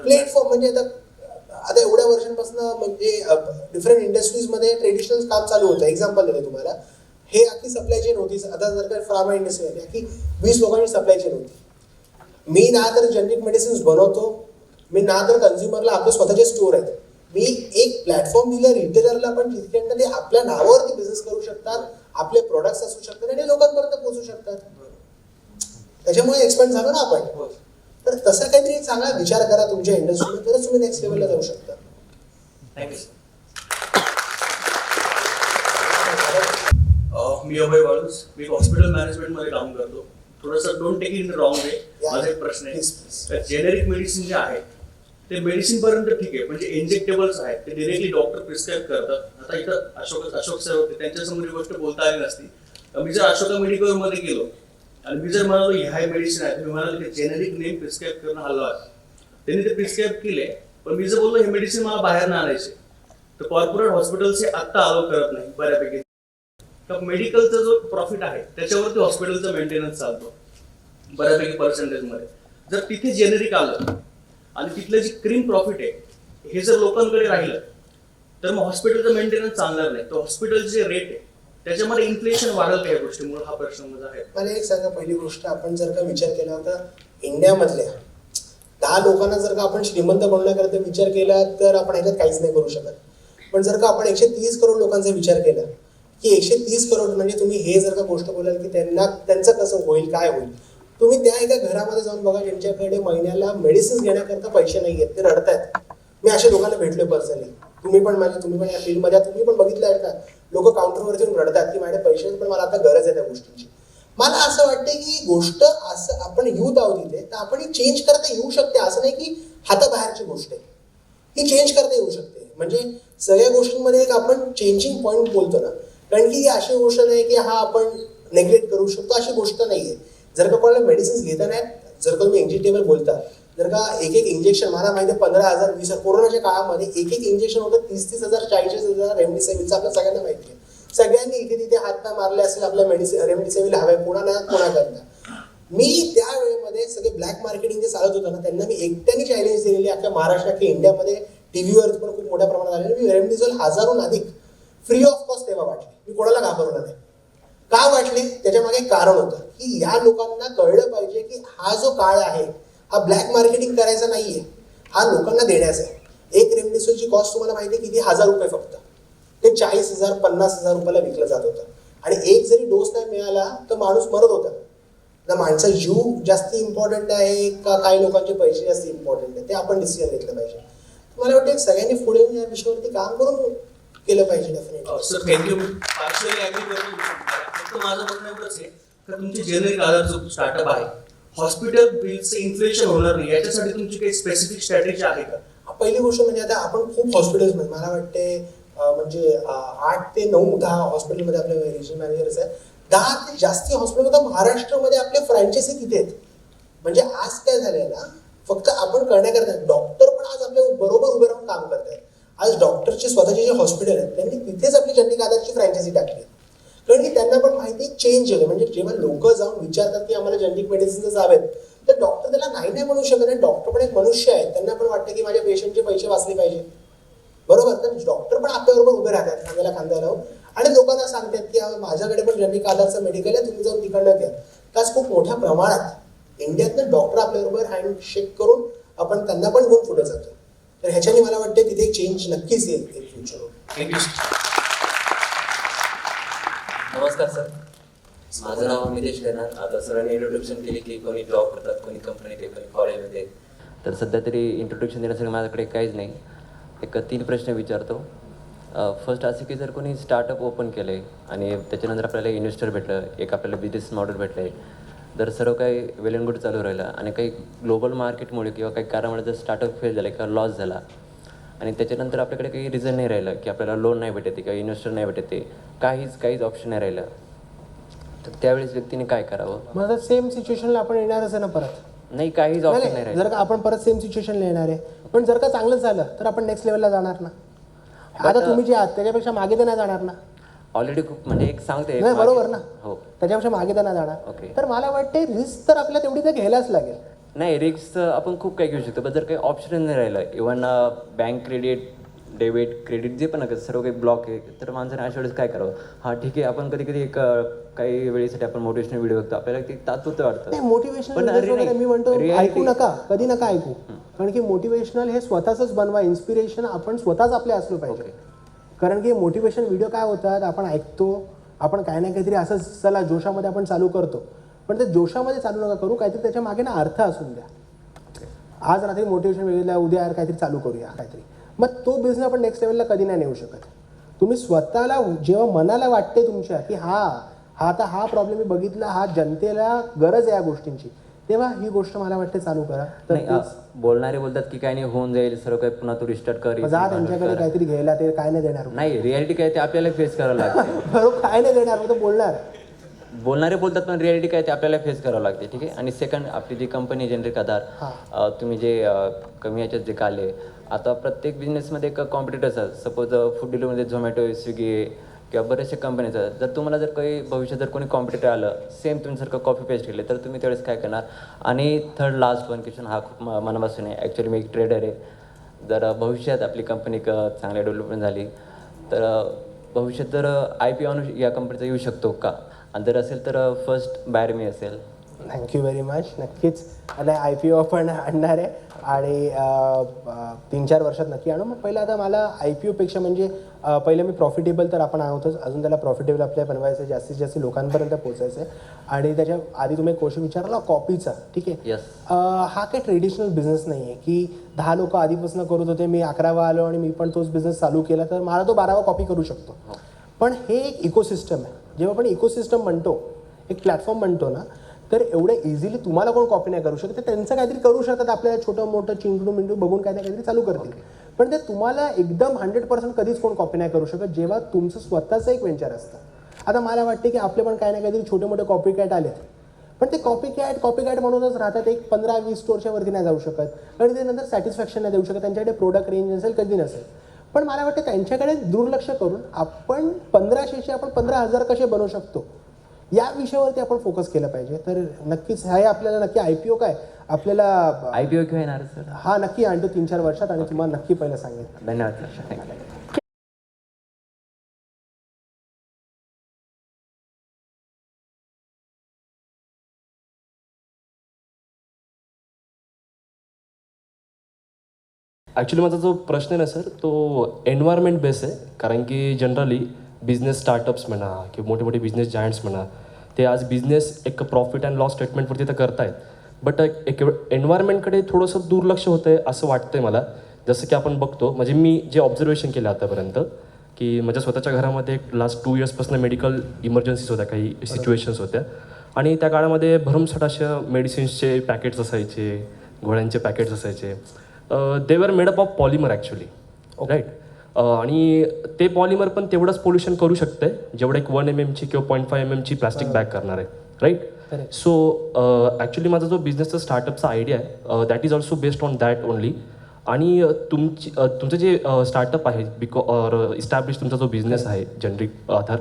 प्लॅटफॉर्म म्हणजे आता एवढ्या वर्षांपासून म्हणजे डिफरंट इंडस्ट्रीजमध्ये ट्रेडिशनल काम चालू होतं. एक्झाम्पल देतो तुम्हाला, हे अख्खी सप्लाय चेन होती. आता जर का फार्मा इंडस्ट्री आहे अख्खी 20 लोकांची सप्लाय चेन होती. मी ना तर जनरिक मेडिसिन्स बनवतो, मी ना तर कन्झ्युमरला आपले स्वतःचे स्टोर आहेत. मी एक प्लॅटफॉर्म दिलं रिटेलरला पण जिथे ते आपल्या नावावरती बिझनेस करू शकतात, आपले प्रोडक्ट्स असू शकतात आणि लोकांपर्यंत पोहोचू शकतात. त्याच्यामुळे एक्सपेंड झालो ना आपण. तर तसा काहीतरी एक चांगला विचार करा तुमच्या इंडस्ट्रीमध्ये, तरच तुम्ही नेक्स्ट लेवलला जाऊ शकता. थँक्यू. मी अभय बाळूस, मी हॉस्पिटल मॅनेजमेंटमध्ये काम करतो. थोडंसं डोंट टेक इन रॉंग वे. माझा एक प्रश्न आहे, जेनेरिक मेडिसिन जे आहे ते मेडिसिन पर्यंत ठीक आहे, म्हणजे इंजेक्टेबल्स आहेत ते डिरेक्टली डॉक्टर प्रिस्क्राईब करतात. आता इथं अशोक सर होते, त्यांच्यासमोर ही गोष्ट बोलता आली नसती. मी जर अशोका मेडिकल मध्ये गेलो आणि मी जर म्हणालो ह्या मेडिसिन आहे, तुम्ही म्हणाल की जेनेरिक नेम प्रिस्क्राईब करणं हल्ला आहे, त्यांनी ते प्रिस्क्राईब केले. पण मी जर बोललो हे मेडिसिन मला बाहेर ना आणायचे, तर कॉर्पोरेट हॉस्पिटल्स हे आत्ता अलाउ करत नाही बऱ्यापैकी. तर मेडिकलचा जो प्रॉफिट आहे त्याच्यावरती हॉस्पिटलचा मेंटेनन्स चालतो बऱ्यापैकी पर्सेंटेजमध्ये. जर तिथे जेनेरिक आलं आणि तिथलं जे क्रीम प्रॉफिट आहे हे जर लोकांकडे राहिलं तर मग हॉस्पिटलचं मेंटेनन्स चालणार नाही. तर हॉस्पिटलचे जे रेट आहे त्याच्यामध्ये इन्फ्लेशन वाढलं का या गोष्टीमुळे, हा प्रश्न माझा आहे. मला एक सांगा, पहिली गोष्ट आपण जर का विचार केला होता इंडियामधल्या 10 लोकांना जर का आपण श्रीमंत बनवण्याकरता विचार केला तर आपण ह्याच्यात काहीच नाही करू शकत. पण जर का आपण 130 करोड लोकांचा विचार केला की 130 करोड म्हणजे तुम्ही हे जर का गोष्ट बोलाल की त्यांचं कसं होईल, काय होईल, तुम्ही त्या एका घरामध्ये जाऊन बघा ज्यांच्याकडे महिन्याला मेडिसिन्स घेण्याकरता पैसे नाही आहेत, ते रडतायत. मी अशा लोकांना भेटलोय पर्सनली. तुम्ही पण या फील्डमध्ये तुम्ही पण बघितलं आहे का, लोक काउंटरवरती येऊन रडतात की माझ्या पैसे पण मला आता गरज आहे त्या गोष्टींची. मला असं वाटतं की गोष्ट असं आपण युथ आहोत इथे, तर आपण ही चेंज करता येऊ शकते. असं नाही की हाताबाहेरची गोष्ट आहे, ही चेंज करता येऊ शकते. म्हणजे सगळ्या गोष्टींमध्ये एक आपण चेंजिंग पॉईंट बोलतो ना, कारण की ही अशी गोष्ट नाही की हा आपण नेग्लेक्ट करू शकतो अशी गोष्ट नाहीये. जर का कोणाला मेडिसिन्स घेता नाही, जर का तुम्ही इंजेक्टेबल बोलता, जर का एक इंजेक्शन मला माहिती आहे 15,000 20,000 कोरोनाच्या काळामध्ये एक इंजेक्शन होतं 30,000 40,000 रेमडेसिवीरचं आपल्या सगळ्यांना माहिती आहे. सगळ्यांनी इथे तिथे हातपाय मारले असेल आपल्या रेमडेसिवीर हव्या कोणाकरता. मी त्या वेळेमध्ये सगळे ब्लॅक मार्केटिंग जे चालत होतं ना त्यांना मी एकट्याने चॅलेंज दिलेली अख्ख्या महाराष्ट्र अख्ख्या इंडियामध्ये टीव्हीवर पण खूप मोठ्या प्रमाणात आलेलं. मी रेमडेसिवीर हजारोहून अधिक फ्री ऑफ कॉस्ट तेव्हा वाटली. मी कोणाला घाबरवलं नाही. का वाटले? त्याच्या मागे एक कारण होतं की या लोकांना कळलं पाहिजे की हा जो काळ आहे हा ब्लॅक मार्केटिंग करायचा नाहीये, हा लोकांना देण्याचा आहे. एक रेमडेसिवीरची कॉस्ट तुम्हाला माहिती आहे किती? 1,000 रुपये फक्त. ते 40,000 50,000 रुपयाला विकलं जात होतं. आणि एक जरी डोस नाही मिळाला तर माणूस मरत होता. ना माणसा जीव जास्त इम्पॉर्टंट आहे का काही लोकांचे पैसे जास्त इम्पॉर्टंट आहे, ते आपण डिसिजन घेतलं पाहिजे. मला वाटतं सगळ्यांनी पुढे या विषयावरती काम करून केलं पाहिजे. Definitely sir thank you. मी पार्शली ॲग्री करतो. फक्त माझं म्हणणं एवढंच आहे का तुमचे जेनेरिक आधार जो स्टार्टअप आहे हॉस्पिटल बिलचं इन्फ्लेशन होणार नाही याच्यासाठी तुमची काही स्पेसिफिक स्ट्रॅटेजी आहे का? पहिली गोष्ट म्हणजे आता आपण खूप हॉस्पिटल्समध्ये मला वाटते म्हणजे 8 ते 9 10 हॉस्पिटलमध्ये आपले रिजनल मॅनेजर्स आहेत. 10 ते जास्ती हॉस्पिटल महाराष्ट्रामध्ये आपले फ्रँचायझी तिथे आहेत. म्हणजे आज काय झालंय ना, फक्त आपण करण्याकरता डॉक्टर पण आज आपल्या बरोबर उभे राहून काम करतात. आज डॉक्टरचे स्वतःचे जे हॉस्पिटल आहेत त्यांनी तिथेच आपली जनरिक आधारची फ्रँचायझी टाकली. कारण की त्यांना पण माहिती चेंज आहे. म्हणजे जेव्हा लोक जाऊन विचारतात की आम्हाला जनरिक मेडिसिन्स हवेत तर डॉक्टर त्याला नाही म्हणू शकत नाही. डॉक्टर पण एक मनुष्य आहे. त्यांना पण वाटतं की माझ्या पेशंटचे पैसे वाचले पाहिजे. बरोबर. तर डॉक्टर पण आपल्याबरोबर उभे राहतात खांद्याला खांदा लावून आणि लोकांना सांगतात की माझ्याकडे पण जनरिक आधारचं मेडिकल आहे, तुम्ही जाऊन तिकडनं घ्या. त्याच खूप मोठ्या प्रमाणात इंडियातनं डॉक्टर आपल्याबरोबर हँडशेक करून आपण त्यांना पण घेऊन पुढे जातो. तर ह्याच्याने मला वाटतं तिथे चेंज नक्कीच येईल फ्युचर. थँक्यू. नमस्कार सर, माझं नाव अमितेश करणार. आता सरांनी इंट्रोडक्शन केली की कोणी जॉब करतात, कोणी कंपनीत, कोणी कॉलेजमध्ये. तर सध्या तरी इंट्रोडक्शन देण्यासाठी माझ्याकडे काहीच नाही. एक 3 प्रश्न विचारतो. फर्स्ट असं की जर कोणी स्टार्टअप ओपन केलं आहे आणि त्याच्यानंतर आपल्याला इन्व्हेस्टर भेटलं, एक आपल्याला बिझनेस मॉडेल भेटलं आहे, जर सर्व काही वेल अँड गुड चालू राहिलं आणि काही ग्लोबल मार्केटमुळे किंवा काही कारणामुळे जर स्टार्टअप फेल झाला किंवा लॉस झाला आणि त्याच्यानंतर आपल्याकडे काही रिझन नाही राहिलं की आपल्याला लोन नाही भेटते किंवा इन्व्हेस्टर नाही भेटते, काहीच ऑप्शन नाही राहिलं, तर त्यावेळेस व्यक्तीने काय करावं? माझं सेम सिच्युएशनला आपण येणारच आहे ना परत. नाही, काहीच ऑप्शन नाही राहिलं. जर का आपण परत सेम सिच्युएशनला येणार आहे, पण जर का चांगलं झालं तर आपण नेक्स्ट लेवलला जाणार ना. आता तुम्ही जे आहात त्याच्यापेक्षा मागे तर नाही जाणार ना. ऑलरेडी खूप म्हणजे एक सांगते नाही, बरोबर ना. हो, त्याच्यापेक्षा मागे तर नाही जाणार. ओके. तर मला वाटते रिस्क तर आपल्याला तेवढी तर घ्यायलाच लागेल. नाही, रिस्क आपण खूप काही घेऊ शकतो, पण जर काही ऑप्शन नाही राहिलं, even bank credit, debit, credit जे पण सर्व काही ब्लॉक आहे, तर माणसाने अशा वेळेस काय करावं? हां ठीक आहे, आपण कधी कधी एक काही वेळेसाठी आपण मोटिवेशनल व्हिडिओ बघतो, आपल्याला ते तात्पुरतं वाटतं. नाही, मोटिवेशनल मी म्हणतो ऐकू नका, कधी नका ऐकू. कारण की मोटिवेशनल हे स्वतःच बनवा. इन्स्पिरेशन आपण स्वतःच आपले असलो पाहिजे. कारण की मोटिवेशन व्हिडिओ काय होतात, आपण ऐकतो, आपण काही ना काहीतरी असं चला जोशामध्ये आपण चालू करतो, पण ते जोशामध्ये चालू नका करू. काहीतरी त्याच्या मागे ना अर्थ असून द्या. आज रात्री मोटिवेशन वेगळं, उद्या यार काहीतरी चालू करूया काहीतरी, मग तो बिझनेस आपण नेक्स्ट लेवलला कधी नाही नेऊ शकत. तुम्ही स्वतःला जेव्हा मनाला वाटते तुमच्या की हा प्रॉब्लेम मी बघितला, हा जनतेला गरज आहे या गोष्टींची, तेव्हा ही गोष्ट मला वाटते चालू करा. तर बोलणारे बोलतात की काय नाही होऊन जाईल, सर्व काही पुन्हा तो रिस्टार्ट कर, जा त्यांच्याकडे काहीतरी घ्यायला, ते काय नाही देणार. नाही, रियालिटी काय ते आपल्याला फेस करावं लागते. बरोबर, काय नाही देणार, फक्त बोलणार. बोलणारे बोलतात पण रियालिटी काय ते आपल्याला फेस करावं लागते. ठीक आहे. आणि सेकंड, आपली जी कंपनी जनरिक आधार, तुम्ही जे कमी याच्यात जे काले, आता प्रत्येक बिझनेसमध्ये एक कॉम्पिटिटर्स आहेत. सपोज फूड डिलिव्हरीमध्ये झोमॅटो, स्विगी किंवा बरेचसे कंपनीज आहेत. जर तुम्हाला जर काही भविष्यात जर कोणी कॉम्पिटिटर आलं, सेम तुमच्यासारखं कॉपी पेस्ट केले, तर तुम्ही त्यावेळेस काय करणार? आणि थर्ड लास्ट वन क्वेश्चन, हा खूप मनापासून आहे. ॲक्च्युली मी एक ट्रेडर आहे. जर भविष्यात आपली कंपनी चांगल्या डेव्हलपमेंट झाली तर भविष्यात जर IPO या कंपनीचा येऊ शकतो का? आणि जर असेल तर फर्स्ट बायर मी असेल. Thank you very much. नक्कीच आणि IPO पण आणणार आहे आणि 3-4 वर्षात नक्की आणू. मग पहिलं आता मला IPOपेक्षा म्हणजे पहिलं मी प्रॉफिटेबल तर आपण आणतोच, अजून त्याला प्रॉफिटेबल आपल्याला बनवायचं आहे, जास्तीत जास्त लोकांपर्यंत पोहोचायचं आहे. आणि त्याच्या आधी तुम्ही क्वेश्चन विचारला कॉपीचा, ठीक आहे. हा काही ट्रेडिशनल बिझनेस नाही आहे की 10 लोक आधीपासून करत होते, मी 11वा आलो आणि मी पण तोच बिझनेस चालू केला तर मला तो 12वा कॉपी करू शकतो. पण हे एक इकोसिस्टम आहे. जेव्हा आपण इकोसिस्टम म्हणतो, एक प्लॅटफॉर्म म्हणतो ना, तर एवढं इझिली तुम्हाला कोण कॉपी नाही करू शकत. ते त्यांचं काहीतरी करू शकतात, आपल्याला छोटं मोठं चिंकडू मिंडू बघून काही ना काहीतरी चालू करतील. पण ते तुम्हाला एकदम 100% कधीच कोण कॉपी नाही करू शकत जेव्हा तुमचं स्वतःचं एक वेंचर असतं. आता मला वाटते की आपले पण काही ना काहीतरी छोटे मोठे कॉपी कॅट आलेत, पण ते कॉपी कॅट म्हणूनच राहतात, एक 15-20 स्टोअरच्या वरती नाही जाऊ शकत आणि ते नंतर सॅटिस्फॅक्शन नाही देऊ शकत, त्यांच्याकडे प्रोडक्ट रेंज नसेल, कधी नसेल. पण मला वाटतं त्यांच्याकडे दुर्लक्ष करून आपण 1500चे आपण 15,000 कसे बनवू शकतो या विषयावरती आपण फोकस केलं पाहिजे. तर नक्कीच हे आपल्याला नक्की IPO काय आपल्याला IPO किंवा येणार सर? हा नक्की आणतो 3-4 वर्षात आणि तुम्हाला नक्की पहिलं सांगेन. धन्यवाद सर. थँक्यू. ॲक्च्युली माझा जो प्रश्न आहे ना सर, तो एन्व्हायरमेंट बेस आहे. कारण की जनरली बिझनेस स्टार्टअप्स म्हणा किंवा मोठे मोठे बिझनेस जायंट्स म्हणा, ते आज बिझनेस एक प्रॉफिट अँड लॉस स्टेटमेंटवरती तर करतायत, बट एक एन्व्हायरमेंटकडे थोडंसं दुर्लक्ष होतं आहे असं वाटतं आहे मला. जसं की आपण बघतो, म्हणजे मी जे ऑब्झर्वेशन केलं आतापर्यंत, की माझ्या स्वतःच्या घरामध्ये लास्ट 2 इयर्सपासून मेडिकल इमर्जन्सीज होत्या, काही सिच्युएशन्स होत्या, आणि त्या काळामध्ये भरमसाठ अशा मेडिसिन्सचे पॅकेट्स असायचे, गोळ्यांचे पॅकेट्स असायचे. They were made up of polymer actually, right. आणि ते पॉलिमर पण तेवढंच पोल्युशन करू शकते जेवढं एक 1 mm किंवा 0.5 mm पॅस्टिक बॅग करणार आहे, राईट. सो ॲक्च्युली माझा जो बिझनेसचा स्टार्टअपचा आयडिया आहे, that is also based on that only. आणि तुमचं जे स्टार्टअप आहे इस्टॅब्लिश तुमचा जो बिझनेस आहे जनरिक आधार,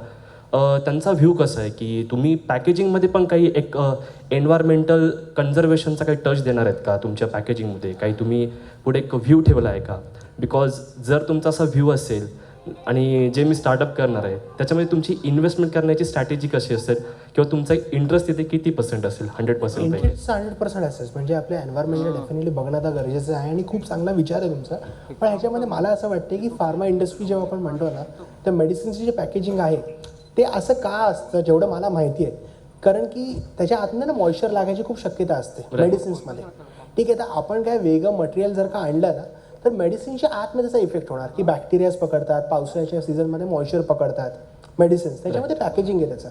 त्यांचा व्ह्यू कसा आहे की तुम्ही पॅकेजिंगमध्ये पण काही एक एन्व्हायरमेंटल कन्झर्वेशनचा काही टच देणार आहेत का तुमच्या पॅकेजिंगमध्ये? काही तुम्ही पुढे एक व्ह्यू ठेवला आहे का? बिकॉज जर तुमचा असा व्ह्यू असेल आणि जे मी स्टार्टअप करणार आहे त्याच्यामध्ये तुमची इन्व्हेस्टमेंट करण्याची स्ट्रॅटेजी कशी असेल किंवा तुमचा इंटरेस्ट तिथे किती % असेल? 100% इंटरेस्ट 100% असेल. म्हणजे आपल्या एन्व्हायरमेंटला डेफिनेटली बघणं आता गरजेचं आहे आणि खूप चांगला विचार आहे तुमचा. पण ह्याच्यामध्ये मला असं वाटते की फार्मा इंडस्ट्री जेव्हा आपण म्हणतो ना, तर मेडिसिनची जे पॅकेजिंग आहे ते असं का असतं जेवढं मला माहिती आहे, कारण की त्याच्या आतनं ना मॉइश्चर लागायची खूप शक्यता असते मेडिसिन्समध्ये. ठीक आहे, तर आपण काय वेगळं मटेरियल जर का आणलं ना, तर मेडिसिनच्या आतमध्ये त्याचा इफेक्ट होणार की बॅक्टेरियाज पकडतात, पावसाळ्याच्या सीझनमध्ये मॉइश्चर पकडतात मेडिसिन्स, त्याच्यामध्ये पॅकेजिंग आहे त्याचं.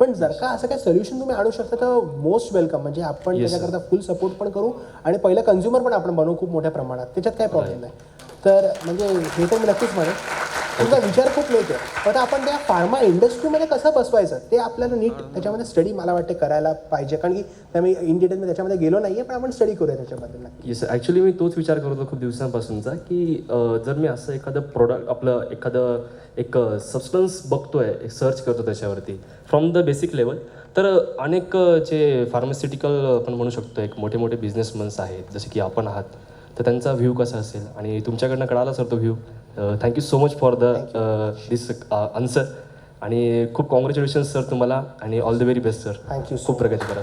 पण जर का असं काय सोल्युशन तुम्ही आणू शकता तर मोस्ट वेलकम. म्हणजे आपण त्याच्याकरता फुल सपोर्ट पण करू आणि पहिलं कन्झ्युमर पण आपण बनवू खूप मोठ्या प्रमाणात, त्याच्यात काही प्रॉब्लेम नाही. तर म्हणजे हे तर मी नक्कीच म्हणेन तुमचा विचार खूप लेट आहे, पण आपण त्या फार्मा इंडस्ट्रीमध्ये कसं बसवायचं ते आपल्याला नीट त्याच्यामध्ये स्टडी मला वाटते करायला पाहिजे. कारण की मी इन डिटेल त्याच्यामध्ये गेलो नाही आहे, पण आपण स्टडी करूया त्याच्याबद्दल. येस, ॲक्च्युली मी तोच विचार करतो खूप दिवसांपासूनचा की जर मी असं एखादं प्रोडक्ट आपलं एखादं एक सबस्टन्स बघतोय, एक सर्च करतो त्याच्यावरती फ्रॉम द बेसिक लेवल, तर अनेक जे फार्मास्युटिकल आपण म्हणू शकतो एक मोठे मोठे बिझनेसमन्स आहेत जसे की आपण आहात, तर त्यांचा व्ह्यू कसा असेल आणि तुमच्याकडनं कळाला सर तो view. Thank you so much for the this answer आणि खूप कॉंग्रॅच्युलेशन्स सर तुम्हाला आणि all the very best sir. Thank you. खूप प्रगती करा.